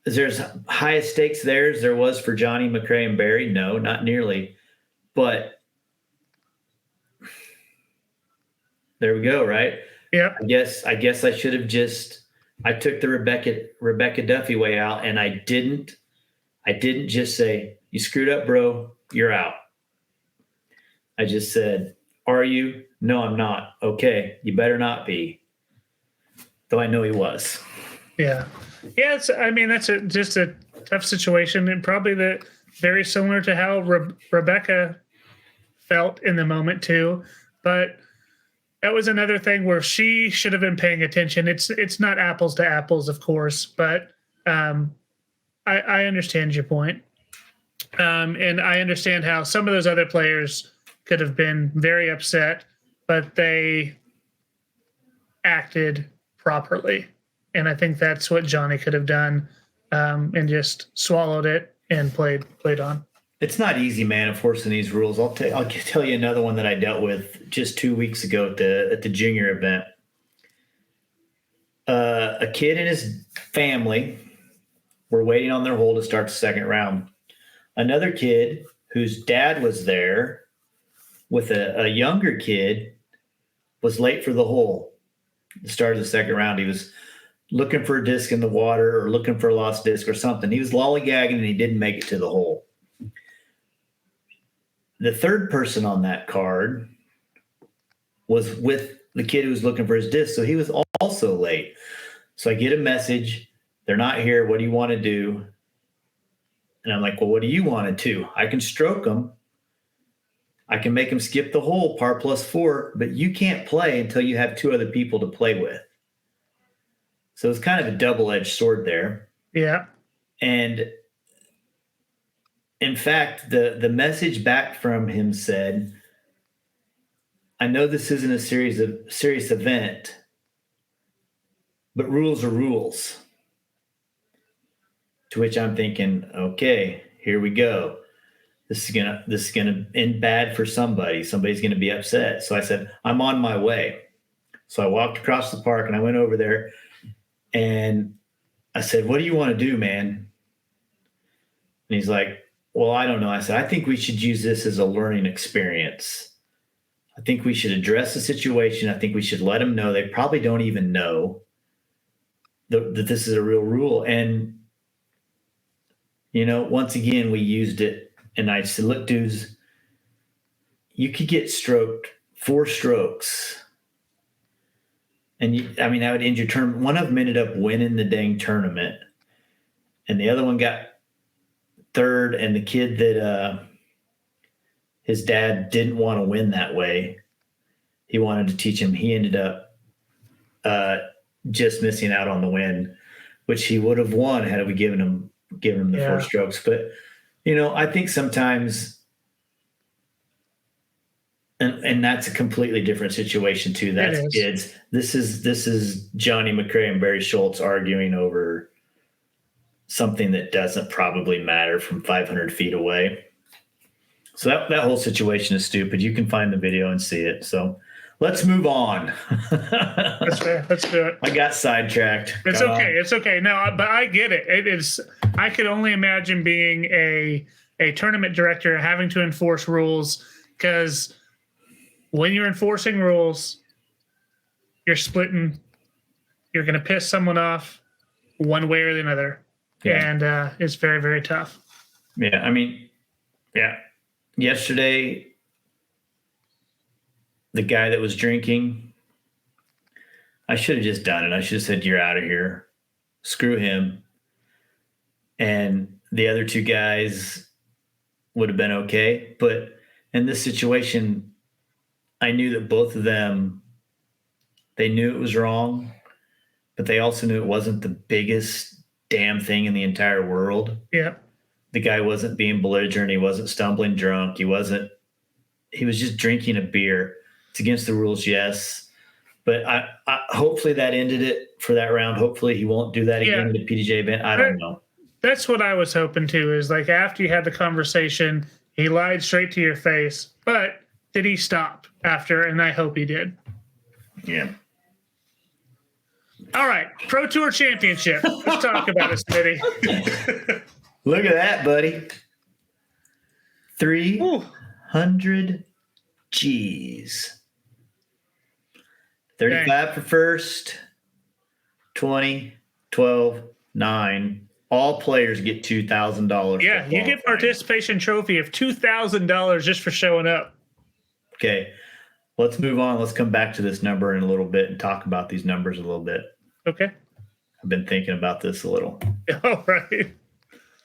there's highest stakes there as there was for JohnE McCray and Barry. No, not nearly. But there we go, right? Yeah. I guess I should have I took the Rebecca Duffy way out, and I didn't just say, "You screwed up, bro. You're out." I just said, "Are you?" "No, I'm not." "Okay, you better not be." Though I know he was. Yeah. Yeah. That's just a tough situation, and probably very similar to how Rebecca felt in the moment too. But that was another thing where she should have been paying attention. It's not apples to apples, of course, but I understand your point. And I understand how some of those other players could have been very upset, but they acted properly. And I think that's what JohnE could have done, and just swallowed it and played on. It's not easy, man, enforcing these rules. I'll tell you another one that I dealt with just 2 weeks ago at the junior event. A kid and his family were waiting on their hole to start the second round. Another kid whose dad was there with a younger kid was late for the hole. The start of the second round, he was looking for a disc in the water or looking for a lost disc or something. He was lollygagging and he didn't make it to the hole. The third person on that card was with the kid who was looking for his disc, so he was also late. So I get a message, "They're not here. What do you want to do?" And I'm like, "Well, what do you want to do? I can stroke them. I can make them skip the hole, par +4, but you can't play until you have two other people to play with." So it's kind of a double-edged sword there. Yeah. And in fact, the message back from him said, "I know this isn't a serious event, but rules are rules." To which I'm thinking, okay, here we go. This is gonna end bad for somebody. Somebody's gonna be upset. So I said, "I'm on my way." So I walked across the park and I went over there and I said, "What do you want to do, man?" And he's like, "Well, I don't know." I said, "I think we should use this as a learning experience. I think we should address the situation. I think we should let them know. They probably don't even know that this is a real rule." And, once again, we used it. And I said, "Look, dudes, you could get stroked 4 strokes. And that would end your tournament." One of them ended up winning the dang tournament. And the other one got third. And the kid that his dad didn't want to win that way, he wanted to teach him. He ended up just missing out on the win, which he would have won had we given him the 4 strokes. But, I think sometimes, and that's a completely different situation too. That's kids. This is JohnE McCray and Barry Schultz arguing over something that doesn't probably matter from 500 feet away. So that whole situation is stupid. You can find the video and see it. So let's move on. That's fair. Let's do it. I got sidetracked. It's okay. It's okay. No, but I get it. It is. I could only imagine being a tournament director having to enforce rules, because when you're enforcing rules, you're splitting. You're going to piss someone off one way or the other, and it's very, very tough. Yeah, yesterday, the guy that was drinking, I should have just done it. I should have said, "You're out of here. Screw him." And the other 2 guys would have been okay. But in this situation, I knew that both of them, they knew it was wrong, but they also knew it wasn't the biggest damn thing in the entire world. Yeah. The guy wasn't being belligerent. He wasn't stumbling drunk. He was just drinking a beer. It's against the rules, yes. But I hopefully that ended it for that round. Hopefully he won't do that again in the PDGA event. I don't know. That's what I was hoping to, is like after you had the conversation, he lied straight to your face. But did he stop after? And I hope he did. Yeah. All right. Pro Tour Championship. Let's talk about it, Smitty. Look at that, buddy. 300 G's. 35 for first, 20, 12, 9. All players get $2,000. Yeah, you get participation trophy of $2,000 just for showing up. Okay, let's move on. Let's come back to this number in a little bit and talk about these numbers a little bit. Okay. I've been thinking about this a little. All right.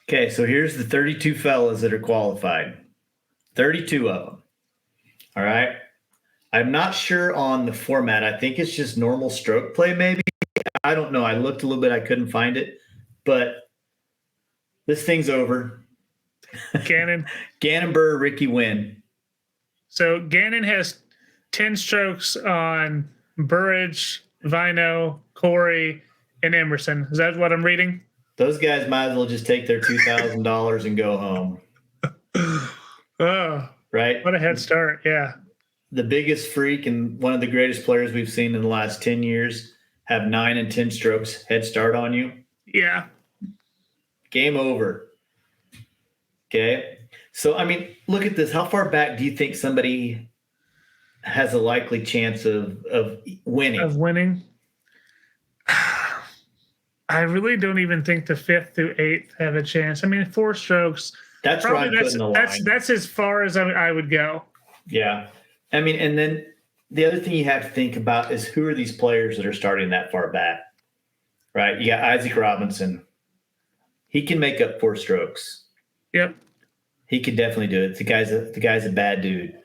Okay, so here's the 32 fellas that are qualified. 32 of them. All right. I'm not sure on the format. I think it's just normal stroke play, maybe. I don't know. I looked a little bit. I couldn't find it. But this thing's over. Gannon Buhr, Ricky win. So Gannon has 10 strokes on Burridge, Vino, Corey, and Emerson. Is that what I'm reading? Those guys might as well just take their $2,000 and go home. Oh, right? What a head start. Yeah. The biggest freak and one of the greatest players we've seen in the last 10 years have 9 and 10 strokes head start on you. Yeah. Game over. Okay. So, look at this. How far back do you think somebody has a likely chance of winning? Of winning? I really don't even think the 5th through 8th have a chance. 4 strokes. That's where I'm putting the line. That's as far as I would go. Yeah. And then the other thing you have to think about is who are these players that are starting that far back, right? You got Isaac Robinson. He can make up 4 strokes. Yep. He could definitely do it. The guy's a bad dude.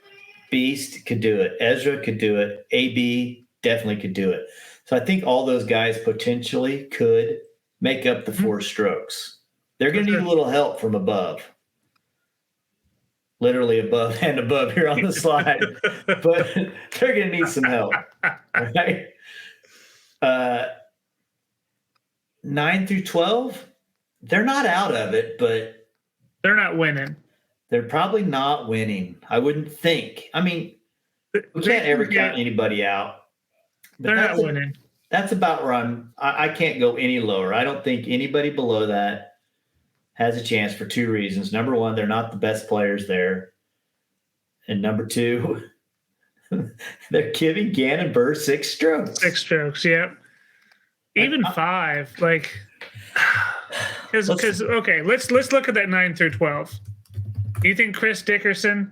Beast could do it. Ezra could do it. AB definitely could do it. So I think all those guys potentially could make up the 4 strokes. They're going to need a little help from above. Literally above and above here on the slide. But they're going to need some help. Right? 9 through 12, they're not out of it, but they're not winning. They're probably not winning. I wouldn't think. We can't ever count anybody out. They're not winning. That's about where I can't go any lower. I don't think anybody below that has a chance for two reasons. Number one, they're not the best players there. And number two, they're giving Gannon Buhr 6 strokes. 6 strokes, yep. Even 5, like, because okay, let's look at that 9 through 12. Do you think Chris Dickerson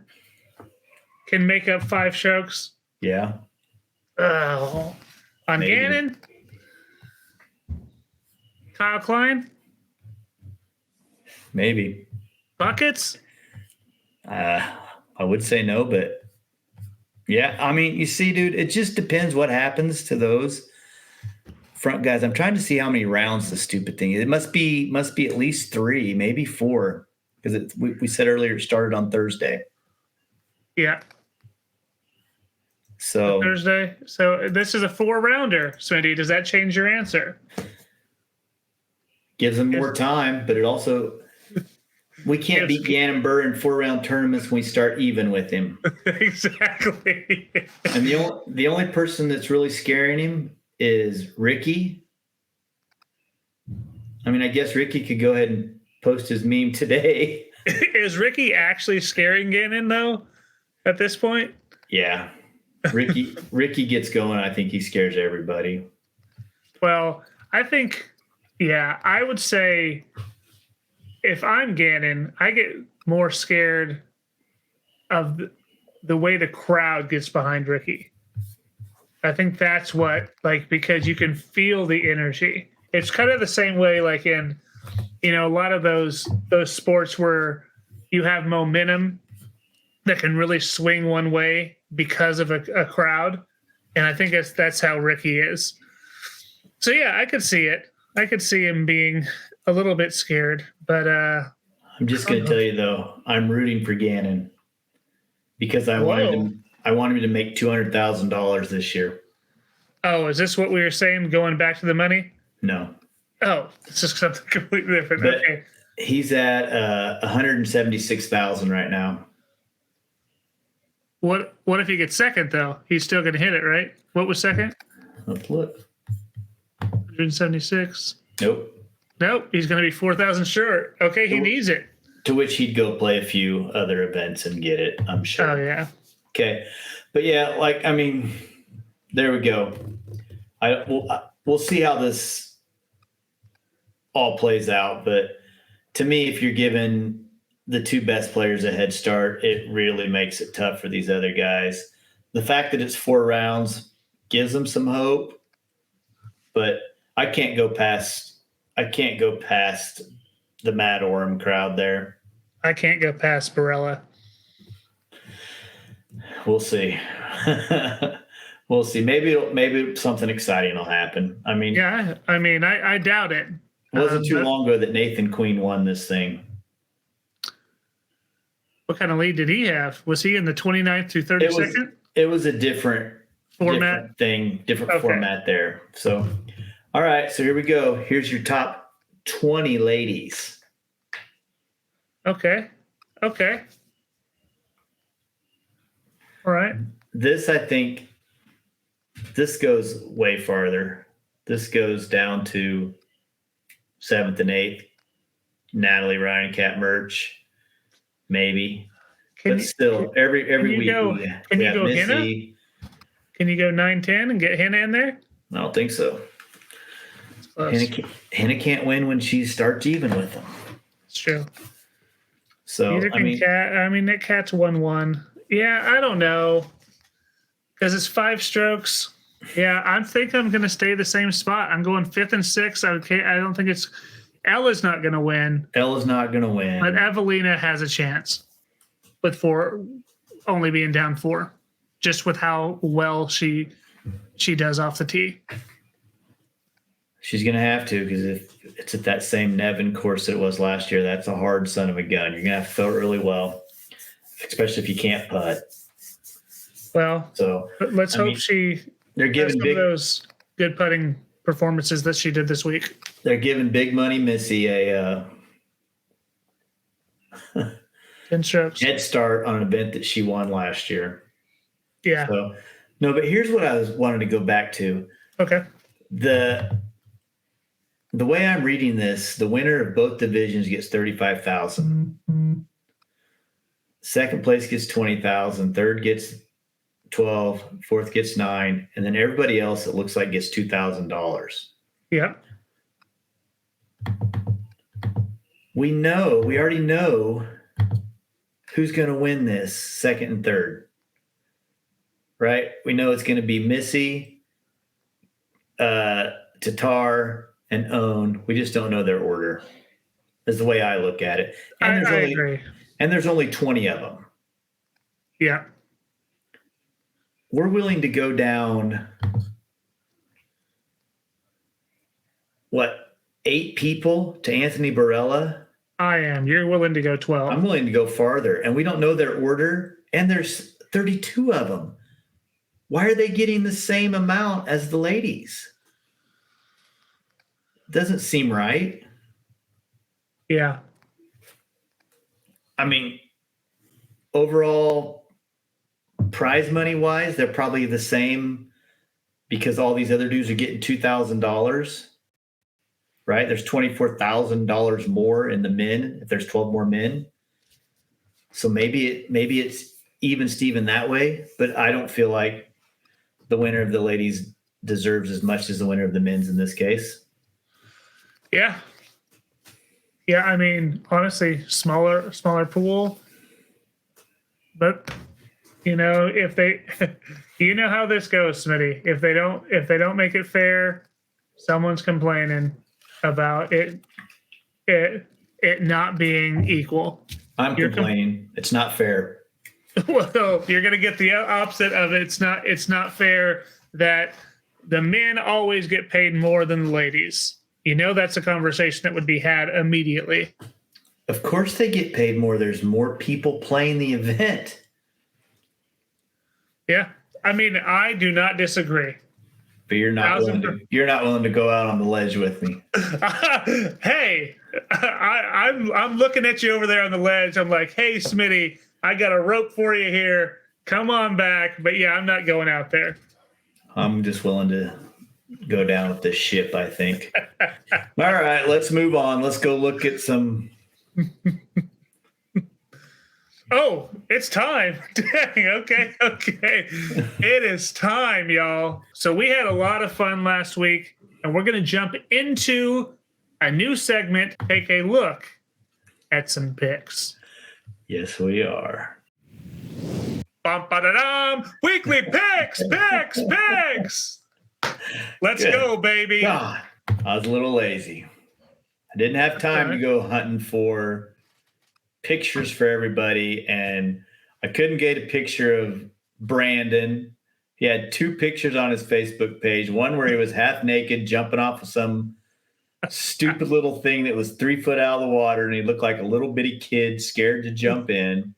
can make up 5 strokes? Yeah. Oh, on Maybe. Gannon, Kyle Klein, Maybe. buckets. I would say no, but yeah, I mean, you see, dude, it just depends what happens to those front guys. I'm trying to see how many rounds the stupid thing is. It must be at least 3, maybe 4, because we said earlier it started on Thursday. Yeah. So Thursday. So this is a 4-rounder. Smitty, does that change your answer? gives them more time, but it also we can't beat Gannon Buhr in 4-round tournaments when we start even with him. Exactly. And the only person that's really scaring him is Ricky. I mean, I guess Ricky could go ahead and post his meme today. Is Ricky actually scaring Gannon though at this point? Yeah. Ricky gets going. I think he scares everybody. Well, I think, yeah, I would say if I'm Gannon, I get more scared of the way the crowd gets behind Ricky. I think that's what, like, because you can feel the energy. It's kind of the same way, like in, a lot of those sports where you have momentum that can really swing one way because of a crowd. And I think that's how Ricky is. So yeah, I could see it. I could see him being a little bit scared, but I'm just going to tell you though, I'm rooting for Gannon because I wanted him to make $200,000 this year. Oh, is this what we were saying? Going back to the money? No. Oh, it's just something completely different. But okay. He's at 176,000 right now. What if he gets second though? He's still going to hit it, right? What was second? Let's look. 176. Nope. He's going to be 4,000 short. Okay, he needs it. To which he'd go play a few other events and get it, I'm sure. Oh yeah. Okay, but yeah, like, I mean, there we go. We'll see how this all plays out, but to me, if you're giving the two best players a head start, it really makes it tough for these other guys. The fact that it's 4 rounds gives them some hope, but I can't go past the Mad Orem crowd there. I can't go past Barella. We'll see. We'll see. Maybe something exciting will happen. I mean, yeah. I mean, I doubt it. It wasn't too long ago that Nathan Queen won this thing. What kind of lead did he have? Was he in the 29th through 32nd? It was a different format format there. So, all right. So here we go. Here's your top 20 ladies. Okay. All right. I think this goes way farther. This goes down to 7th and 8th. Natalie Ryan, Cat Merch, maybe. Still, every week we have Missy. Henna? Can you go 9-10 and get Henna in there? I don't think so. Henna can't win when she starts even with them. It's true. So that Cat's 1-1. Yeah, I don't know. Because it's 5 strokes. Yeah, I think I'm going to stay the same spot. I'm going 5th and 6th. Okay, I don't think it's Ella's not going to win. But Evelina has a chance with 4 only being down 4, just with how well she does off the tee. She's going to have to, because if it's at that same Nevin course that it was last year, that's a hard son of a gun. You're going to have to throw it really well, especially if you can't putt. Well, so let's hope they're giving some of those good putting performances that she did this week. They're giving Big Money Missy a 10 strokes head start on an event that she won last year. Yeah. So No, but here's what I was wanting to go back to. Okay. The way I'm reading this, the winner of both divisions gets $35,000. Second place gets $20,000. Third gets $12,000. Fourth gets $9,000, and then everybody else, it looks like, gets $2,000. Yeah. We already know who's going to win this second and third, right? We know it's going to be Missy, Tattar, and Own. We just don't know their order. Is the way I look at it. And I agree. And there's only 20 of them. Yeah. We're willing to go down, 8 people to Anthony Barella? I am. You're willing to go 12. I'm willing to go farther. And we don't know their order. And there's 32 of them. Why are they getting the same amount as the ladies? Doesn't seem right. Yeah. I mean, overall prize money wise, they're probably the same because all these other dudes are getting $2,000, right? There's $24,000 more in the men if there's 12 more men. So maybe it's even Steven that way, but I don't feel like the winner of the ladies deserves as much as the winner of the men's in this case. Yeah. Yeah, I mean, honestly, smaller pool. But if they you know how this goes, Smitty. If they don't make it fair, someone's complaining about it not being equal. I'm complaining. It's not fair. Well, you're going to get the opposite of it. It's not fair that the men always get paid more than the ladies. That's a conversation that would be had immediately. Of course they get paid more. There's more people playing the event. Yeah. I mean, I do not disagree. But you're not willing to go out on the ledge with me. Hey, I'm looking at you over there on the ledge. I'm like, hey, Smitty, I got a rope for you here. Come on back. But yeah, I'm not going out there. I'm just willing to go down with this ship, I think. All right, let's move on. Let's go look at some. Oh, it's time. Dang, okay. It is time, y'all. So we had a lot of fun last week, and we're going to jump into a new segment, take a look at some picks. Yes, we are. Bum-ba-da-dum! Weekly picks! Let's go, baby. God, I was a little lazy. I didn't have time to go hunting for pictures for everybody, and I couldn't get a picture of Brandon. He had 2 pictures on his Facebook page, one where he was half naked jumping off of some stupid little thing that was 3 foot out of the water, and he looked like a little bitty kid scared to jump in.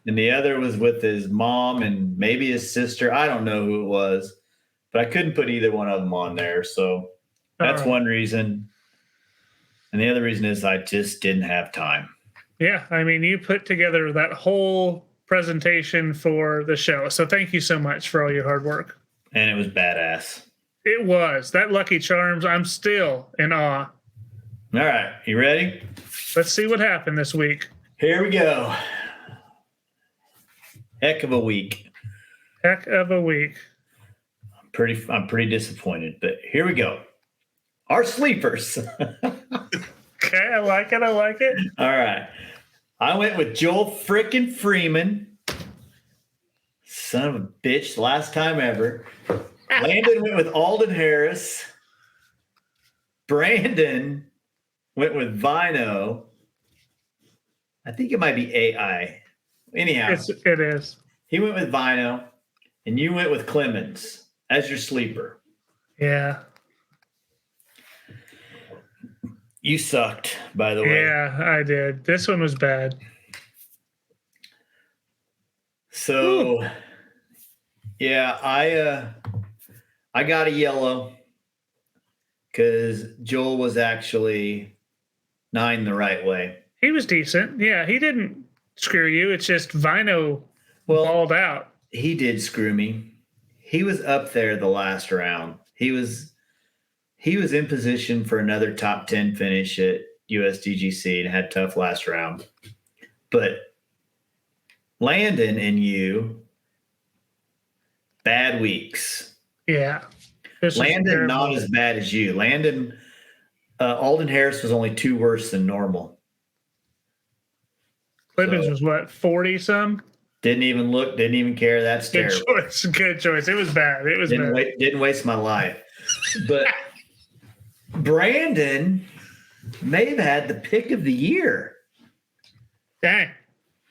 And the other was with his mom and maybe his sister. I don't know who it was, but I couldn't put either one of them on there. So that's one reason. And the other reason is I just didn't have time. Yeah, I mean, you put together that whole presentation for the show. So thank you so much for all your hard work. And it was badass. It was. That Lucky Charms, I'm still in awe. All right, you ready? Let's see what happened this week. Here we go. Heck of a week. I'm pretty disappointed, but here we go. Our sleepers. Okay, I like it. All right. I went with Joel frickin' Freeman. Son of a bitch, last time ever. Landon went with Alden Harris. Brandon went with Vino. I think it might be AI. Anyhow. It is. He went with Vino, and you went with Clemens as your sleeper. Yeah. You sucked, by the way. Yeah, I did. This one was bad. So, yeah, I got a yellow because Joel was actually 9 the right way. He was decent. Yeah, he didn't screw you. It's just Vino balled out. He did screw me. up there the last round. He was in position for another top 10 finish at USDGC and had tough last round. But Landon and you, bad weeks. Yeah. Landon not as bad as you. Landon, Alden Harris was only 2 worse than normal. Clippings was what, 40 some? Didn't even look, didn't even care. That's terrible. Good choice. It was bad. It was didn't waste my life. But Brandon may have had the pick of the year. Dang.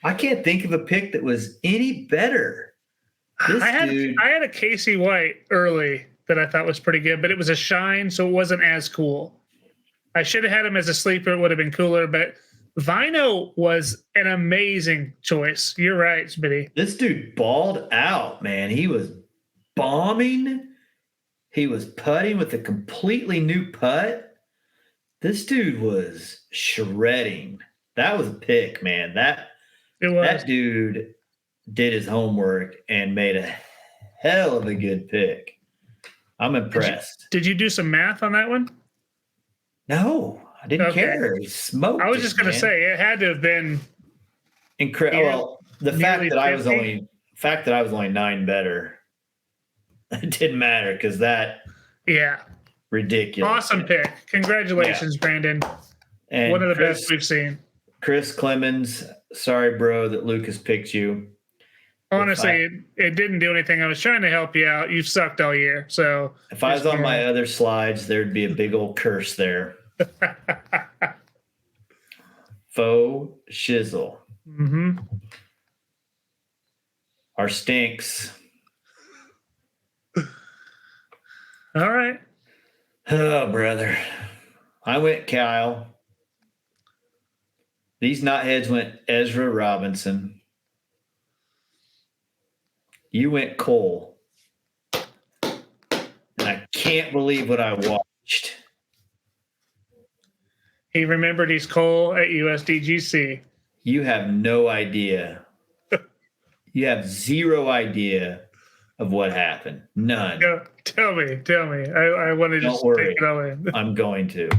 I can't think of a pick that was any better. I had a Casey White early that I thought was pretty good, but it was a shine, so it wasn't as cool. I should have had him as a sleeper. It would have been cooler, but Vino was an amazing choice. You're right, Smitty. This dude balled out, man. He was bombing. He was putting with a completely new putt. This dude was shredding. That was a pick, man. That dude did his homework and made a hell of a good pick. I'm impressed. Did you do some math on that one? No, I didn't care. He smoked. I was just going to say it had to have been incredible. Well, the fact that I was only 9 better, it didn't matter because that. Yeah. Ridiculous. Awesome pick. Congratulations, Brandon. And one of the best we've seen. Chris Clemens, sorry, bro, that Lucas picked you. Honestly, it didn't do anything. I was trying to help you out. You've sucked all year. So if I was on my other slides, there'd be a big old curse there. Faux shizzle. Mm-hmm. Our stinks. All right. Oh, brother. I went Kyle. These knotheads went Ezra Robinson. You went Cole. And I can't believe what I watched. He remembered he's Cole at USDGC. You have no idea. You have zero idea of what happened. None. Tell me. I want to just take it all in. I'm going to.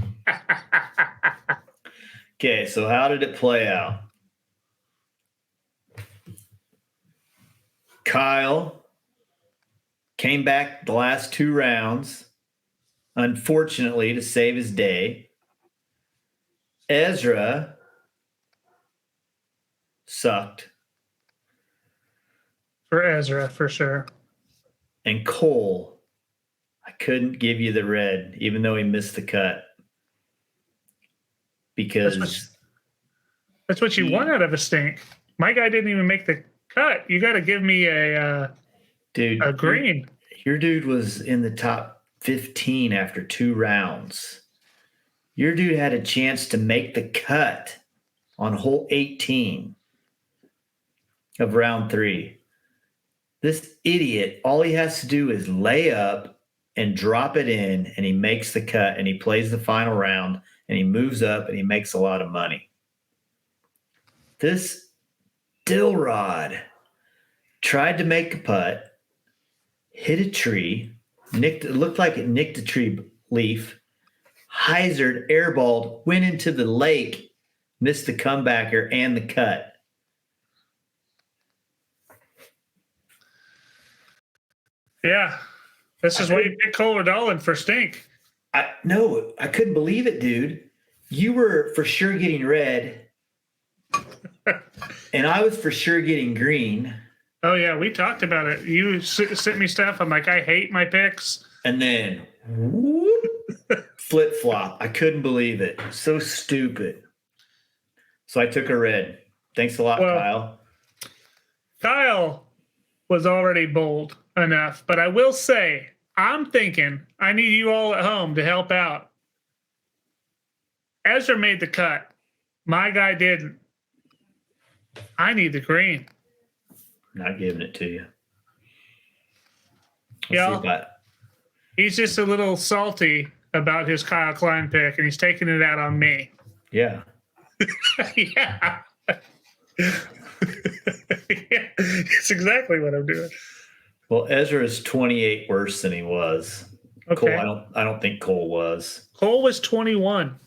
Okay, so how did it play out? Kyle came back the last 2 rounds, unfortunately, to save his day. Ezra sucked. For Ezra, for sure. And Cole, I couldn't give you the red, even though he missed the cut. Because that's what you want out of a stink. My guy didn't even make the cut. You got to give me a green. Your dude was in the top 15 after 2 rounds. Your dude had a chance to make the cut on hole 18 of round 3. This idiot, all he has to do is lay up and drop it in, and he makes the cut, and he plays the final round, and he moves up, and he makes a lot of money. This Dilrod tried to make a putt, hit a tree, it looked like it nicked a tree leaf, hyzered, airballed, went into the lake, missed the comebacker and the cut. Yeah. This is why you pick Cole Dolan for stink. I couldn't believe it, dude. You were for sure getting red, and I was for sure getting green. Oh, yeah, we talked about it. You sent me stuff. I'm like, I hate my picks. And then flip-flop. I couldn't believe it. So stupid. So I took a red. Thanks a lot, Kyle. Kyle was already bold enough, but I will say, I'm thinking I need you all at home to help out. Ezra made the cut. My guy didn't. I need the green. Not giving it to you. He's just a little salty about his Kyle Klein pick, and he's taking it out on me. Yeah. Yeah. Yeah. It's exactly what I'm doing. Well, Ezra is 28 worse than he was. Okay. Cole, I don't think Cole was. Cole was 21.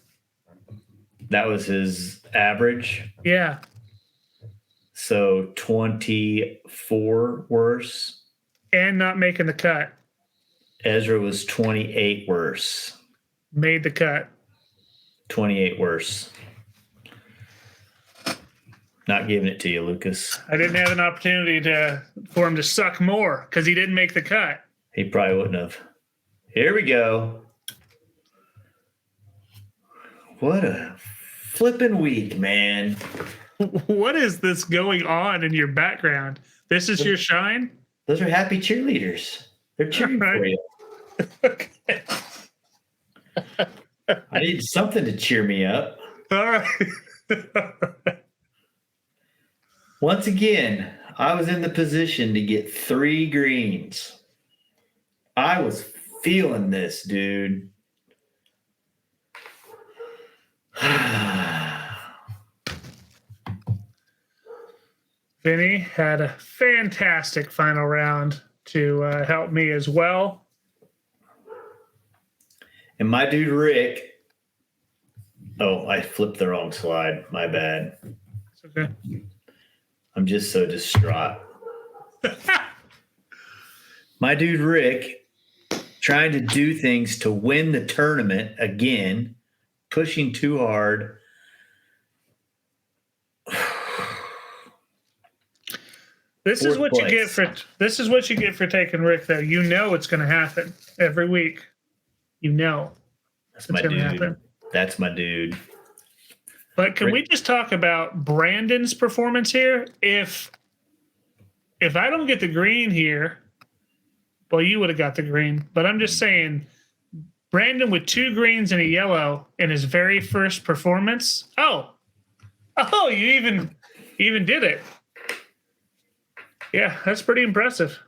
That was his average. Yeah. So 24 worse. And not making the cut. Ezra was 28 worse. Made the cut. 28 worse. Not giving it to you, Lucas. I didn't have an opportunity for him to suck more because he didn't make the cut. He probably wouldn't have. Here we go. What a flipping week, man. What is this going on in your background? This is your shine? Those are happy cheerleaders. They're cheering for you. Okay. I need something to cheer me up. All right. Once again, I was in the position to get 3 greens. I was feeling this, dude. Vinny had a fantastic final round to help me as well. And my dude, Rick. Oh, I flipped the wrong slide. My bad. It's okay. I'm just so distraught. My dude, Rick, trying to do things to win the tournament again, pushing too hard. This is what you get for taking Rick, though. You know it's going to happen every week. You know that's my dude. Happen. That's my dude. But can we just talk about Brandon's performance here? If I don't get the green here, well, you would have got the green. But I'm just saying, Brandon with 2 greens and a yellow in his very first performance. Oh, you even did it. Yeah, that's pretty impressive.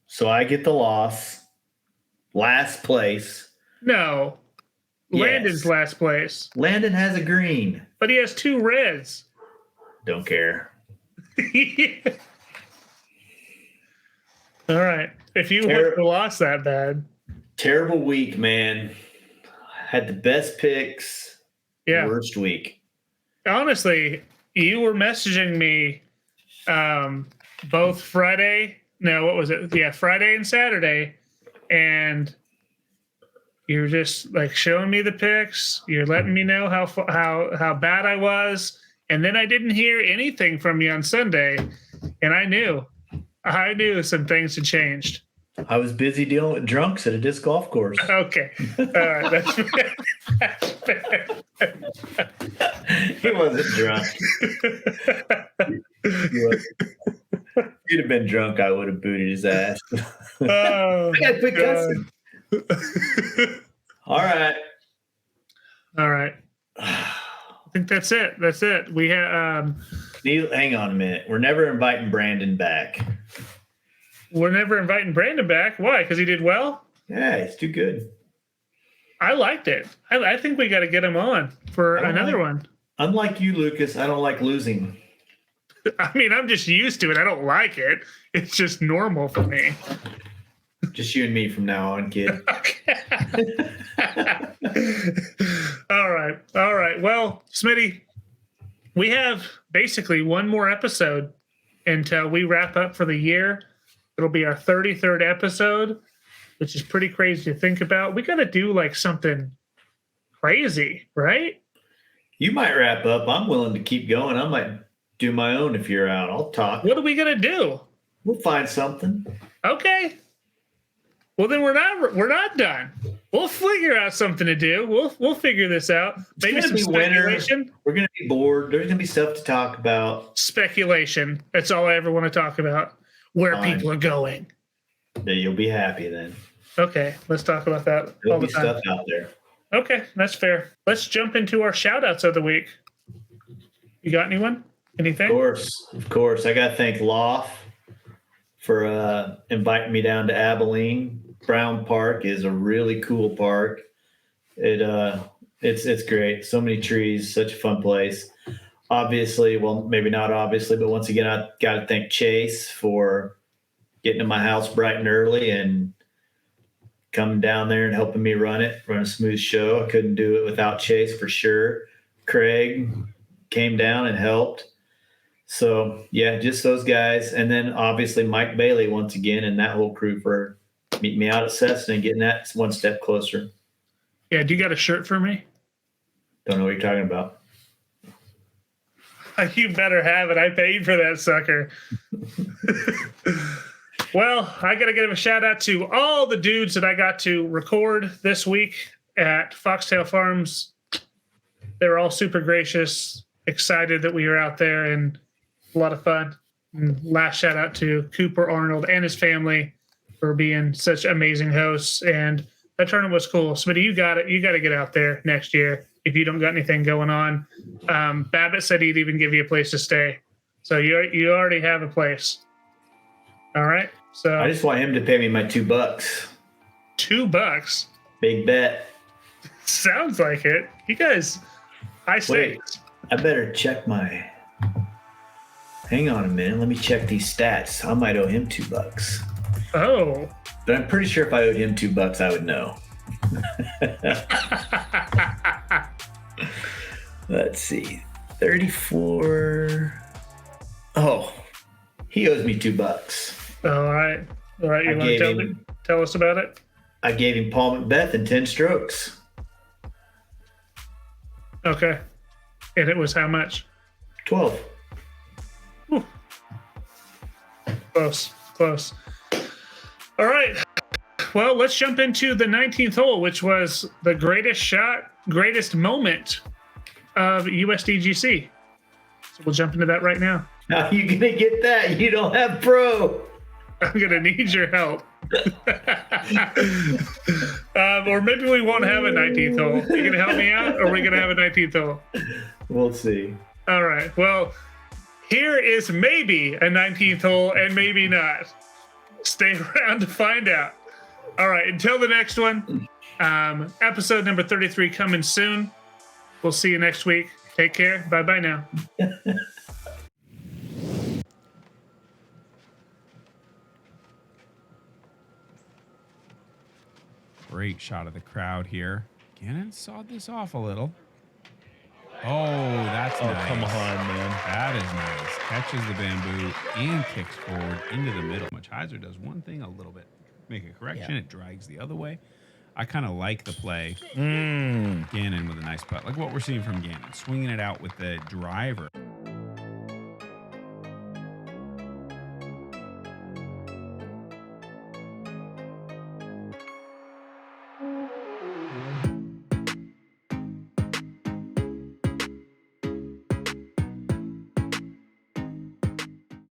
So I get the loss. Last place. No. Yes. Landon's last place. Landon has a green. But he has 2 reds. Don't care. All right. If you wouldn't have lost that bad. Terrible week, man. Had the best picks. Yeah. Worst week. Honestly, you were messaging me both Friday. No, what was it? Yeah, Friday and Saturday. And you're just like showing me the picks. You're letting me know how bad I was. And then I didn't hear anything from you on Sunday. And I knew some things had changed. I was busy dealing with drunks at a disc golf course. Okay. All right. That's fair. That's fair. He wasn't drunk. If he'd have been drunk, I would have booted his ass. Oh, I got quick cussing. All right. I think that's it. That's it. We have. Hang on a minute. We're never inviting Brandon back. We're never inviting Brandon back. Why? Because he did well? Yeah, he's too good. I liked it. I think we got to get him on for another one. Unlike you, Lucas, I don't like losing. I mean, I'm just used to it. I don't like it. It's just normal for me. Just you and me from now on, kid. All right. Well, Smitty, we have basically one more episode until we wrap up for the year. It'll be our 33rd episode, which is pretty crazy to think about. We got to do like something crazy, right? You might wrap up. I'm willing to keep going. I might do my own if you're out. I'll talk. What are we going to do? We'll find something. Okay. Well, then we're not done. We'll figure out something to do. We'll figure this out. Maybe some speculation. Winter. We're going to be bored. There's going to be stuff to talk about. Speculation. That's all I ever want to talk about. Where people are going. You'll be happy then. Okay, let's talk about that. There'll be stuff out there. Okay, that's fair. Let's jump into our shout-outs of the week. You got anyone? Anything? Of course. I got to thank Loft for inviting me down to Abilene. Brown Park is a really cool park. It's great. So many trees, such a fun place. Obviously, well, maybe not obviously, but once again, I got to thank Chase for getting to my house bright and early and coming down there and helping me run a smooth show. I couldn't do it without Chase for sure. Craig came down and helped. So, yeah, just those guys. And then obviously Mike Bailey once again and that whole crew for meeting me out at Cessna and getting that one step closer. Yeah, do you got a shirt for me? Don't know what you're talking about. You better have it. I paid for that sucker. Well, I got to give a shout out to all the dudes that I got to record this week at Foxtail Farms. They were all super gracious, excited that we were out there, and a lot of fun. And last shout out to Cooper Arnold and his family for being such amazing hosts. And that tournament was cool. Smitty, you got it. You got to get out there next year if you don't got anything going on. Babbitt said he'd even give you a place to stay. So you already have a place. All right. So I just want him to pay me my $2. $2? Big bet. Sounds like it. You guys, high stakes. I better check my. Hang on a minute. Let me check these stats. I might owe him $2. Oh. But I'm pretty sure if I owed him $2, I would know. Let's see. 34. Oh, he owes me $2. All right. All right. You want to tell us about it? I gave him Paul McBeth in 10 strokes. Okay. And it was how much? 12. Whew. Close. All right. Well, let's jump into the 19th hole, which was the greatest moment of USDGC. So we'll jump into that right now. How are you going to get that? You don't have pro. I'm going to need your help. Or maybe we won't have a 19th hole. You going to help me out, or are we going to have a 19th hole? We'll see. All right. Well, here is maybe a 19th hole and maybe not. Stay around to find out. All right. Until the next one, episode number 33 coming soon. We'll see you next week. Take care. Bye-bye now. Great shot of the crowd here. Gannon sawed this off a little. Oh, that's nice. Come on, man. That is nice. Catches the bamboo and kicks forward into the middle. Heiser does one thing a little bit. Make a correction. Yeah. It drags the other way. I kind of like the play. Gannon with a nice putt. Like what we're seeing from Gannon. Swinging it out with the driver.